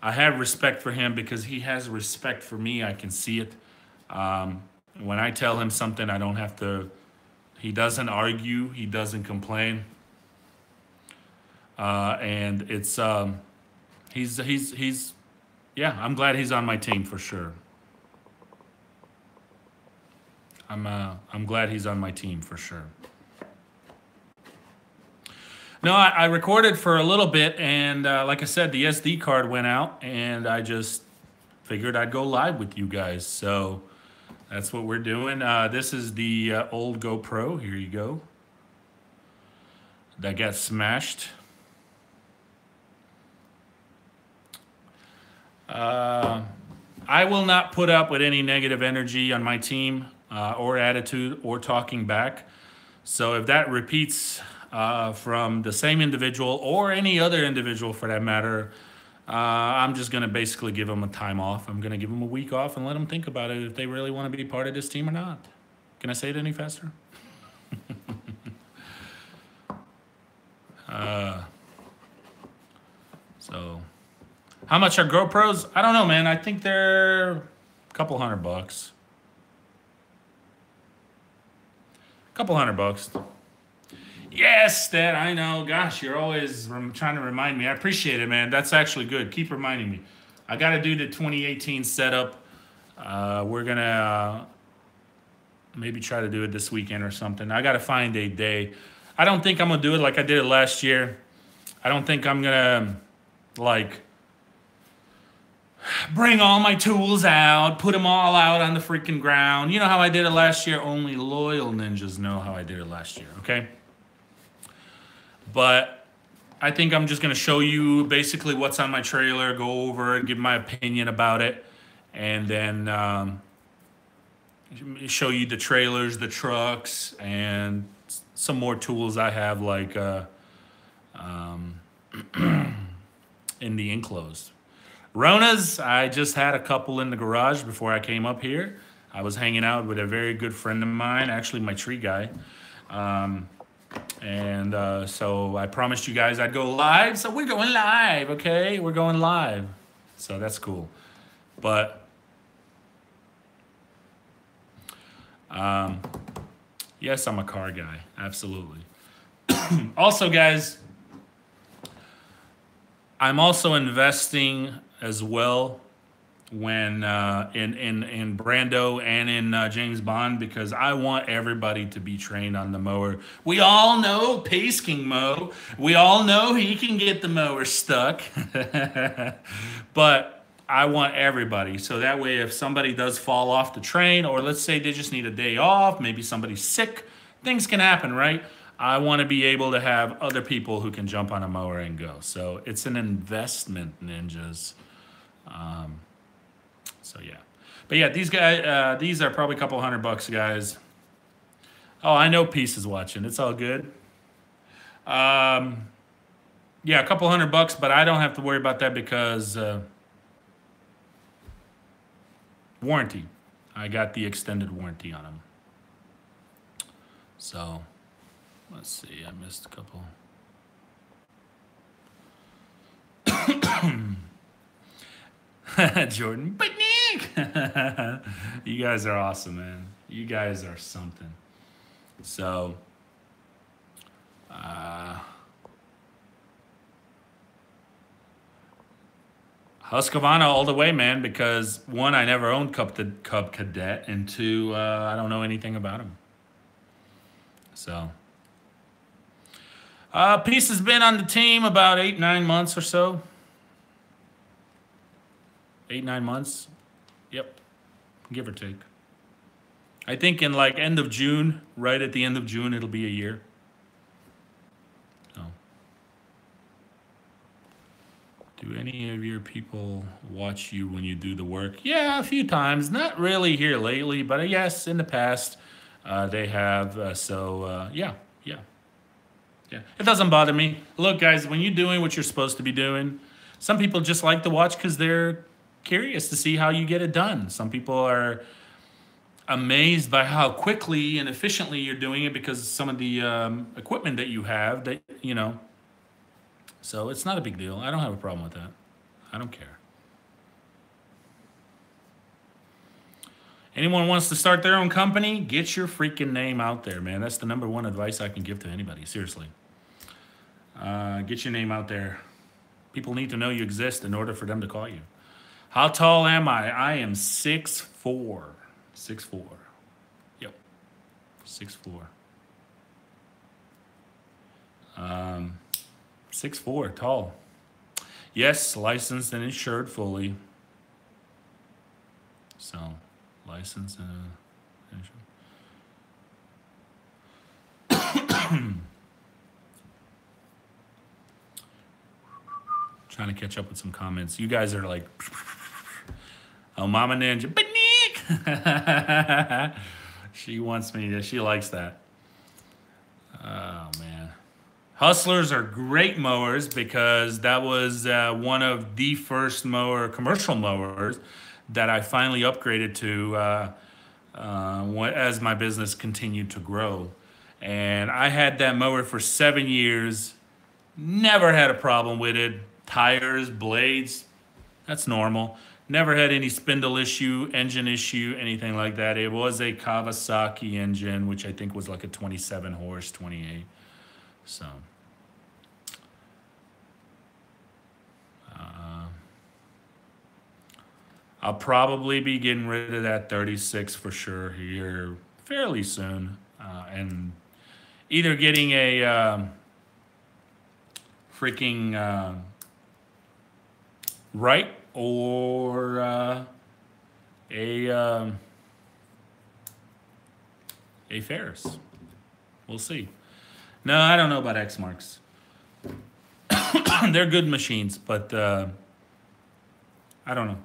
I have respect for him because he has respect for me. I can see it. When I tell him something, I don't have to, he doesn't argue, he doesn't complain. And it's, he's, yeah, I'm glad he's on my team for sure. I'm glad he's on my team for sure. No, I recorded for a little bit, and like I said, the SD card went out, and I just figured I'd go live with you guys. So that's what we're doing. This is the old GoPro. Here you go. That got smashed. I will not put up with any negative energy on my team or attitude or talking back. So if that repeats from the same individual or any other individual for that matter, I'm just going to basically give them a time off. I'm going to give them a week off and let them think about it if they really want to be part of this team or not. Can I say it any faster? So, how much are GoPros? I don't know, man. I think they're a couple $100. Couple $100. Yes, Dad, I know. Gosh, you're always trying to remind me. I appreciate it, man. That's actually good. Keep reminding me. I got to do the 2018 setup. We're going to maybe try to do it this weekend or something. I got to find a day. I don't think I'm going to do it like I did it last year. I don't think I'm going to, like, bring all my tools out, put them all out on the freaking ground. You know how I did it last year? Only loyal ninjas know how I did it last year, okay? But I think I'm just going to show you basically what's on my trailer, go over it, give my opinion about it, and then show you the trailers, the trucks, and some more tools I have, like in the enclosed. Ronas, I just had a couple in the garage before I came up here. I was hanging out with a very good friend of mine, actually my tree guy. So I promised you guys I'd go live. So we're going live, okay? We're going live. So that's cool. But yes, I'm a car guy. Absolutely. Also, guys, I'm also investing as well when in Brando and in James Bond, because I want everybody to be trained on the mower. We all know Pace can mow. We all know he can get the mower stuck. But I want everybody. So that way, if somebody does fall off the train, or let's say they just need a day off, maybe somebody's sick, things can happen, right? I want to be able to have other people who can jump on a mower and go. So it's an investment, ninjas. So yeah, but yeah, these guys, these are probably a couple $100, guys. Oh, I know Peace is watching. It's all good. Yeah, a couple $100, but I don't have to worry about that because warranty. I got the extended warranty on them. So let's see. I missed a couple. Jordan, but Nick, you guys are awesome, man. You guys are something. So, Husqvarna all the way, man. Because one, I never owned Cub Cadet, and two, I don't know anything about him. So, Peace has been on the team about 8-9 months or so. 8-9 months. Yep, give or take. I think in like end of June, right at the end of June, it'll be a year. So, do any of your people watch you when you do the work? Yeah, a few times. Not really here lately, but yes, in the past, they have. Yeah. It doesn't bother me. Look, guys, when you're doing what you're supposed to be doing, some people just like to watch because they're curious to see how you get it done. Some people are amazed by how quickly and efficiently you're doing it because of some of the equipment that you have that, so it's not a big deal. I don't have a problem with that. I don't care. Anyone wants to start their own company, get your freaking name out there, man. That's the number one advice I can give to anybody, seriously. Get your name out there. People need to know you exist in order for them to call you. How tall am I? I am 6'4". 6'4". Yep. 6'4". 6'4", tall. Yes, licensed and insured fully. So, licensed and insured. Trying to catch up with some comments. You guys are like, oh, Mama Ninja, but Nick. She wants me to, she likes that. Oh, man. Hustlers are great mowers because that was one of the first commercial mowers that I finally upgraded to as my business continued to grow. And I had that mower for 7 years, never had a problem with it. Tires, blades, that's normal. Never had any spindle issue, engine issue, anything like that. It was a Kawasaki engine, which I think was like a 27 horse, 28. So, I'll probably be getting rid of that 36 for sure here fairly soon. And either getting a freaking right or a Ferris. We'll see. No, I don't know about X marks. They're good machines, but I don't know.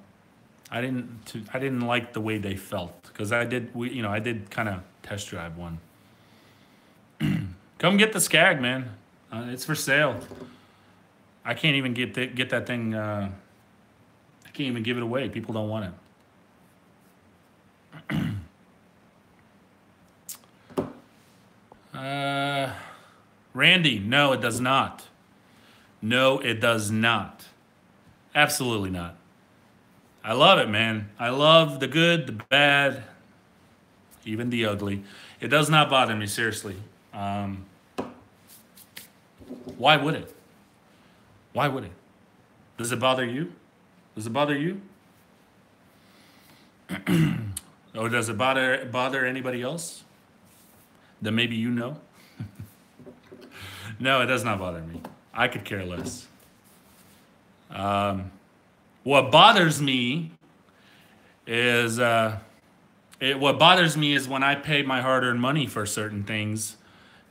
I didn't like the way they felt because I did kind of test drive one. Come get the Skag, man. It's for sale. I can't even get that thing. I can't even give it away. People don't want it. Randy, no, it does not. No, it does not. Absolutely not. I love it, man. I love the good, the bad, even the ugly. It does not bother me, seriously. Why would it? Why would it? Does it bother you? Does it bother you? Or does it bother anybody else that maybe you know? No, it does not bother me. I could care less. What bothers me is when I pay my hard-earned money for certain things,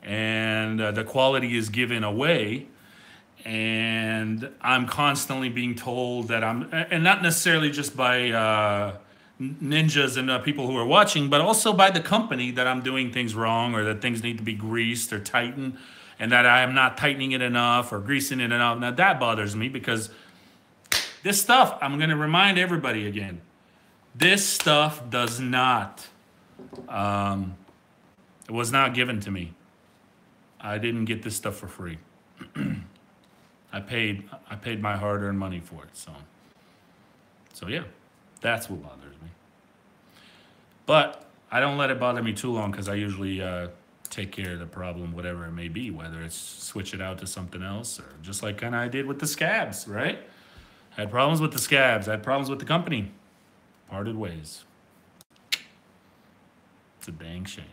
and the quality is given away, and I'm constantly being told that and not necessarily just by ninjas and people who are watching, but also by the company, that I'm doing things wrong, or that things need to be greased or tightened, and that I am not tightening it enough or greasing it enough. Now that bothers me, because this stuff, I'm going to remind everybody again, this stuff does not, it was not given to me. I didn't get this stuff for free. I paid my hard-earned money for it. So yeah, that's what bothers me. But I don't let it bother me too long, because I usually take care of the problem, whatever it may be, whether it's switch it out to something else, or just like kind of I did with the scabs, right? I had problems with the scabs. I had problems with the company. Parted ways. It's a dang shame.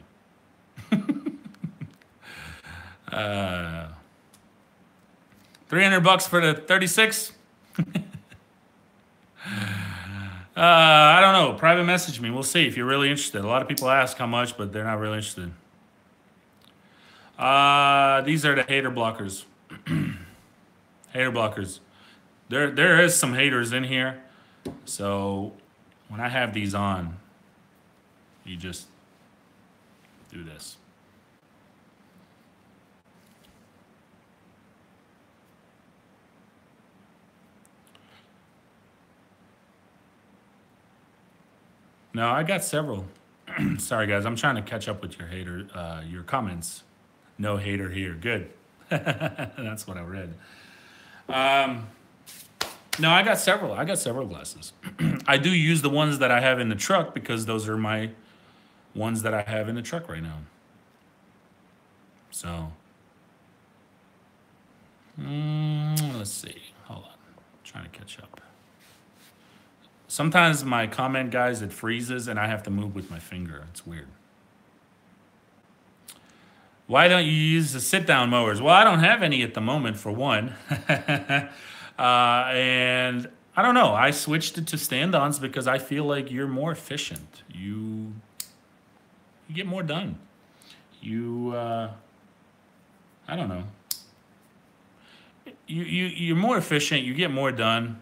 300 bucks for the 36. I don't know. Private message me. We'll see if you're really interested. A lot of people ask how much, but they're not really interested. These are the hater blockers. Hater blockers. There is some haters in here. So when I have these on, you just do this. No, I got several. Sorry, guys. I'm trying to catch up with your comments. No hater here. Good. That's what I read. No, I got several. I got several glasses. I do use the ones that I have in the truck, because those are my ones that I have in the truck right now. So, let's see. Hold on. I'm trying to catch up. Sometimes my comment, guys, it freezes and I have to move with my finger. It's weird. Why don't you use the sit-down mowers? Well, I don't have any at the moment, for one. And I don't know. I switched it to stand-ons because I feel like you're more efficient. You get more done. I don't know. You're more efficient. You get more done.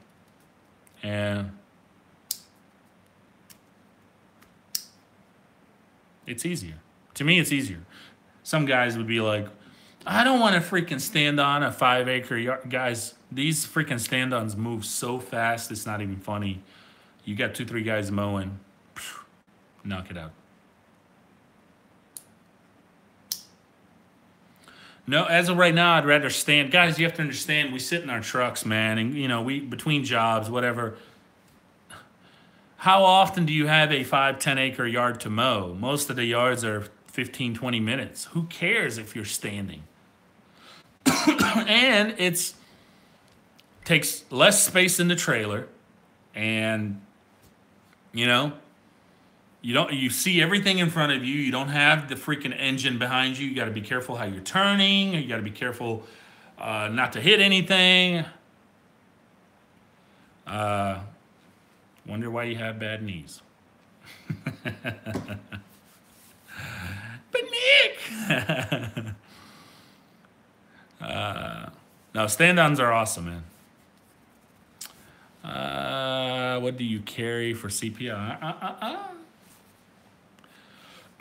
And it's easier. To me, it's easier. Some guys would be like, I don't want to freaking stand on a 5-acre yard. Guys, these freaking stand-ons move so fast, it's not even funny. You got 2-3 guys mowing. Knock it out. No, as of right now, I'd rather stand. Guys, you have to understand, we sit in our trucks, man, and, we between jobs, whatever. How often do you have a 5-10 acre yard to mow? Most of the yards are 15-20 minutes. Who cares if you're standing? And takes less space in the trailer, and you see everything in front of you. You don't have the freaking engine behind you. You got to be careful how you're turning. You got to be careful not to hit anything. Wonder why you have bad knees. But Nick! No, stand-ons are awesome, man. What do you carry for CPI?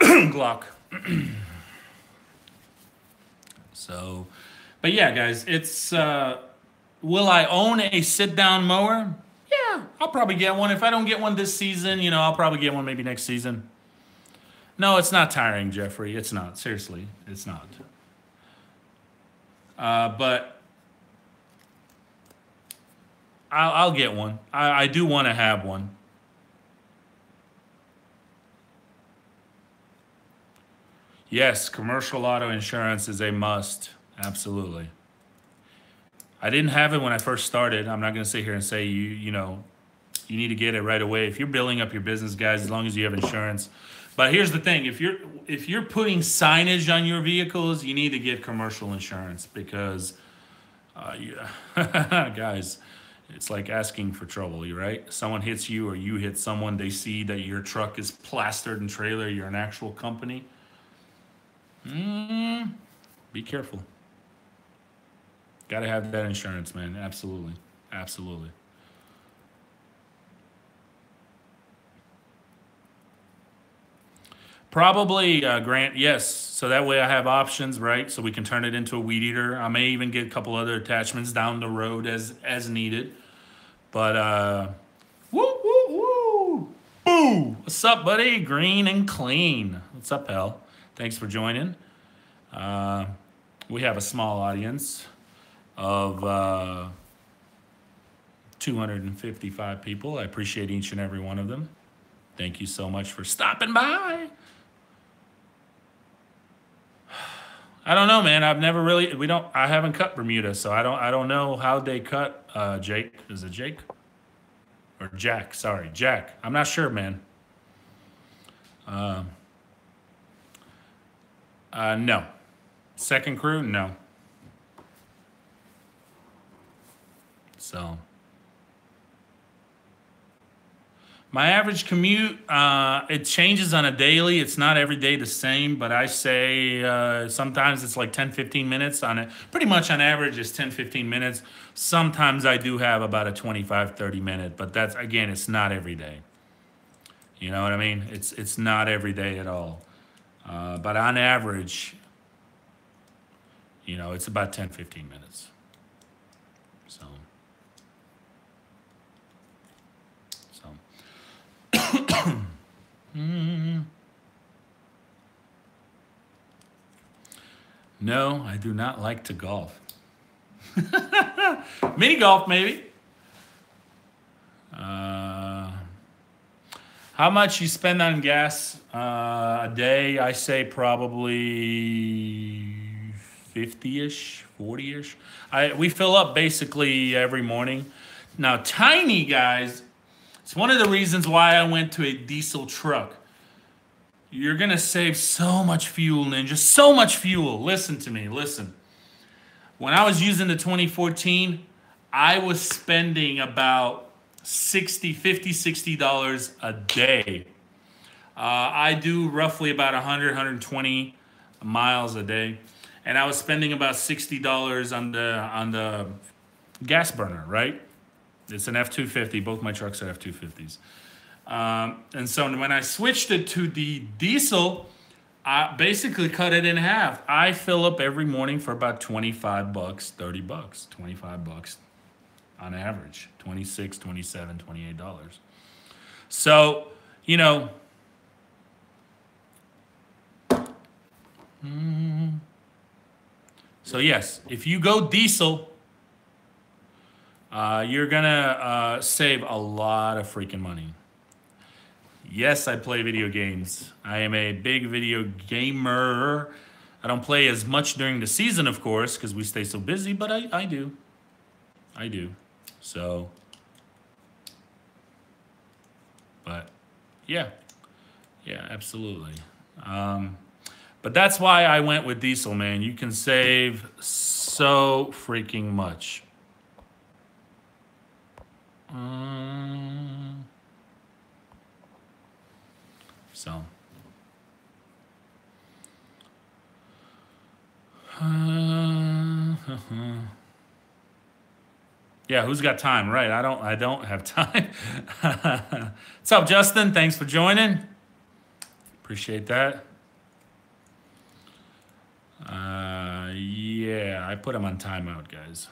Glock. So, but yeah, guys, it's, will I own a sit-down mower? Yeah, I'll probably get one. If I don't get one this season, I'll probably get one maybe next season. No, it's not tiring, Jeffrey. It's not. Seriously, it's not. But I'll get one. I do want to have one. Yes, commercial auto insurance is a must. Absolutely. I didn't have it when I first started. I'm not going to sit here and say you need to get it right away. If you're building up your business, guys, as long as you have insurance. But here's the thing: if you're putting signage on your vehicles, you need to get commercial insurance, because, guys, it's like asking for trouble. You right? Someone hits you or you hit someone. They see that your truck is plastered and trailer. You're an actual company. Be careful. Got to have that insurance, man. Absolutely. Absolutely. Probably, Grant, yes. So that way I have options, right? So we can turn it into a weed eater. I may even get a couple other attachments down the road as needed. But woo woo woo, boo! What's up, buddy? Green and clean. What's up, pal? Thanks for joining. Uh, we have a small audience of 255 people. I appreciate each and every one of them. Thank you so much for stopping by. I don't know, man. I've never really. I haven't cut Bermuda, so I don't know how they cut. Jake, is it Jake or Jack? Sorry, Jack. I'm not sure, man. No. Second crew, no. So. My average commute, it changes on a daily. It's not every day the same, but I say sometimes it's like 10, 15 minutes on it. Pretty much on average it's 10, 15 minutes. Sometimes I do have about a 25, 30 minute, but that's, again, it's not every day. You know what I mean? It's not every day at all. But on average, you know, it's about 10, 15 minutes. So. No, I do not like to golf. Mini golf, maybe. How much you spend on gas a day? I say probably 50-ish, 40-ish. We fill up basically every morning. Now, tiny guys, it's one of the reasons why I went to a diesel truck. You're going to save so much fuel, Ninja. So much fuel. Listen to me. Listen. When I was using the 2014, I was spending about $60 a day. I do roughly about 100, 120 miles a day. And I was spending about $60 on the gas burner, right? It's an F-250. Both my trucks are F-250s. And so when I switched it to the diesel, I basically cut it in half. I fill up every morning for about 25 bucks, 30 bucks, 25 bucks on average, 26, 27, $28. So, you know, so yes, if you go diesel, you're gonna save a lot of freaking money. Yes, I play video games. I am a big video gamer. I don't play as much during the season, of course, because we stay so busy, but I do. I do. So, but yeah. Yeah, absolutely. But that's why I went with diesel, man. You can save so freaking much. So. Yeah, who's got time? Right, I don't have time. What's up, Justin? Thanks for joining. Appreciate that. Yeah, I put him on timeout, guys.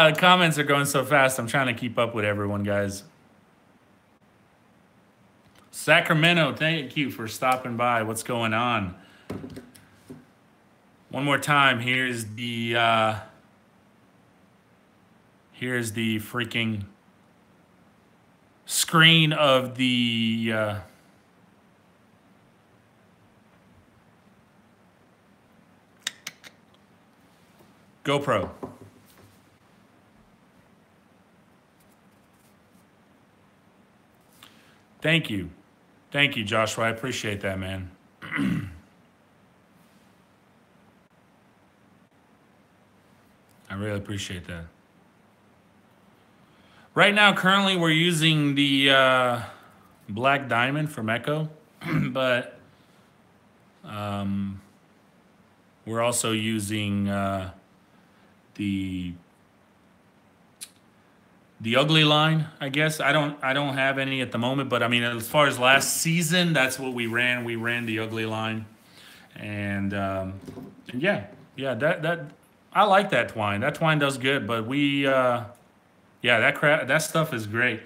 The comments are going so fast. I'm trying to keep up with everyone, guys. Sacramento, thank you for stopping by. What's going on? One more time. Here's the freaking screen of the GoPro. Thank you. Thank you, Joshua. I appreciate that, man. I really appreciate that. Right now, currently, we're using the Black Diamond from Echo, but we're also using the ugly line, I guess. I don't have any at the moment, but I mean, as far as last season, that's what we ran. We ran the ugly line, and yeah, that I like that twine. That twine does good, but we yeah, that stuff is great.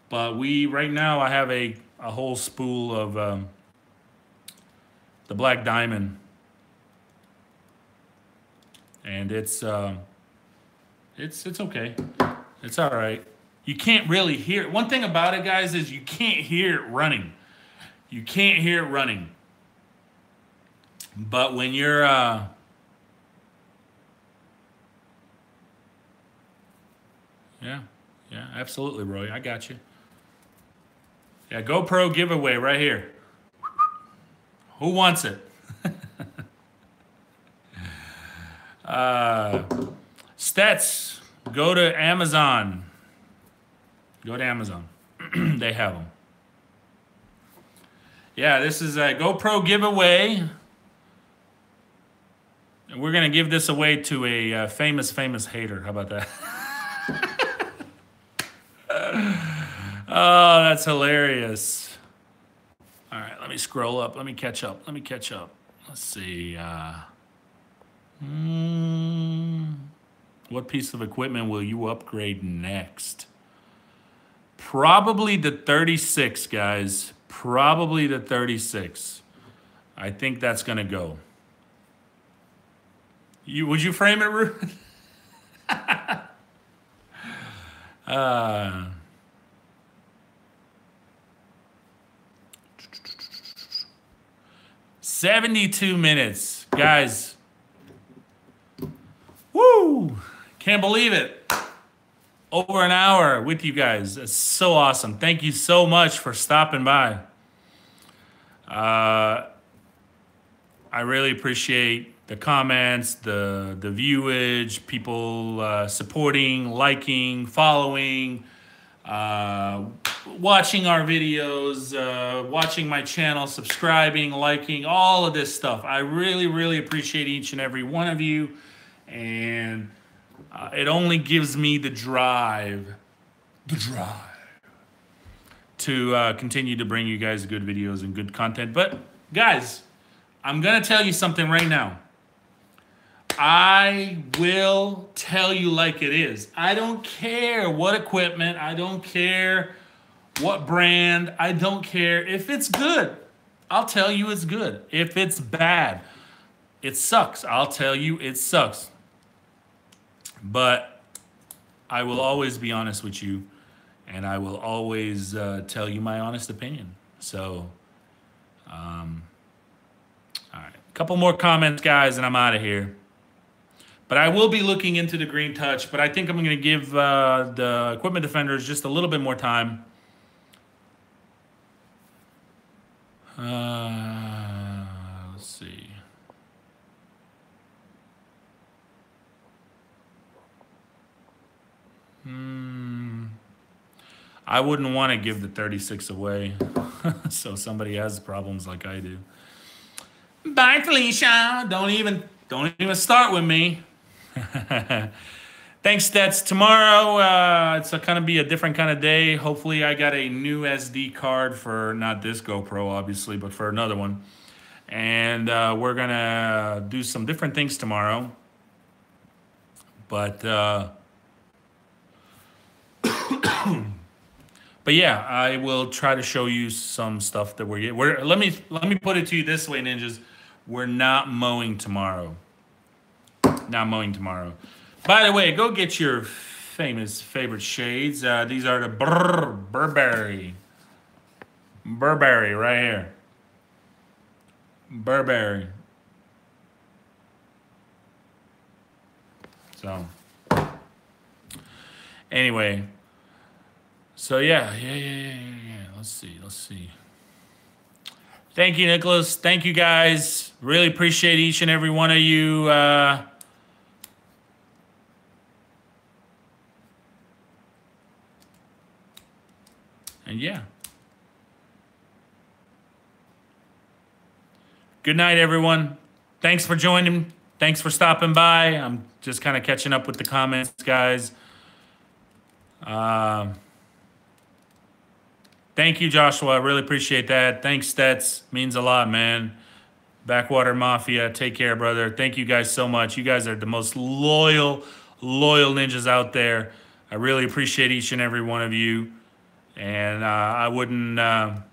But we right now I have a whole spool of the Black Diamond, and it's okay. It's all right. You can't really hear it. One thing about it, guys, is you can't hear it running. You can't hear it running. But when you're yeah, absolutely, Roy. I got you. Yeah, GoPro giveaway right here. Who wants it? Stets, go to Amazon. Go to Amazon. They have them. Yeah, this is a GoPro giveaway. And we're going to give this away to a famous hater. How about that? Oh, that's hilarious. All right, let me scroll up. Let me catch up. Let's see. What piece of equipment will you upgrade next? Probably the 36, guys. Probably the 36. I think that's going to go. Would you frame it, Ruth? 72 minutes. Guys. Woo! Can't believe it. Over an hour with you guys. It's so awesome. Thank you so much for stopping by. I really appreciate the comments, the viewage, people supporting, liking, following, watching our videos, watching my channel, subscribing, liking, all of this stuff. I really appreciate each and every one of you. And it only gives me the drive to continue to bring you guys good videos and good content. But guys, I'm going to tell you something right now. I will tell you like it is. I don't care what equipment. I don't care what brand. I don't care. If it's good, I'll tell you it's good. If it's bad, it sucks. I'll tell you it sucks. But I will always be honest with you, and I will always tell you my honest opinion. So, all right. A couple more comments, guys, and I'm out of here. But I will be looking into the Green Touch, but I think I'm going to give the Equipment Defenders just a little bit more time. Let's see. I wouldn't want to give the 36 away, so somebody has problems like I do. Bye, Felicia. Don't even start with me. Thanks, Stets. Tomorrow, it's going to be a different kind of day. Hopefully, I got a new SD card for not this GoPro, obviously, but for another one. And we're going to do some different things tomorrow. But but yeah, I will try to show you some stuff that we're let me put it to you this way, ninjas. We're not mowing tomorrow. Not mowing tomorrow. By the way, go get your favorite shades. These are the Burberry. Burberry right here. Burberry. So anyway. So yeah. Let's see. Thank you, Nicholas. Thank you, guys. Really appreciate each and every one of you And yeah. Good night, everyone. Thanks for joining. Thanks for stopping by. I'm just kind of catching up with the comments, guys. Thank you, Joshua. I really appreciate that. Thanks, Stets. Means a lot, man. Backwater Mafia. Take care, brother. Thank you guys so much. You guys are the most loyal ninjas out there. I really appreciate each and every one of you. And I wouldn't have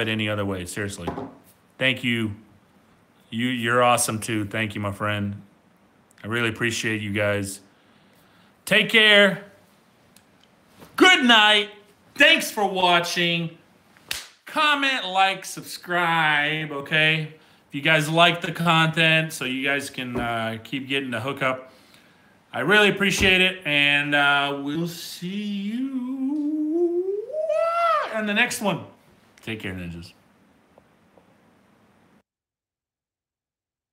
it any other way. Seriously. Thank you. You're awesome too. Thank you, my friend. I really appreciate you guys. Take care. Good night. Thanks for watching. Comment, like, subscribe, okay? If you guys like the content so you guys can keep getting the hookup. I really appreciate it, and we'll see you on the next one. Take care, ninjas.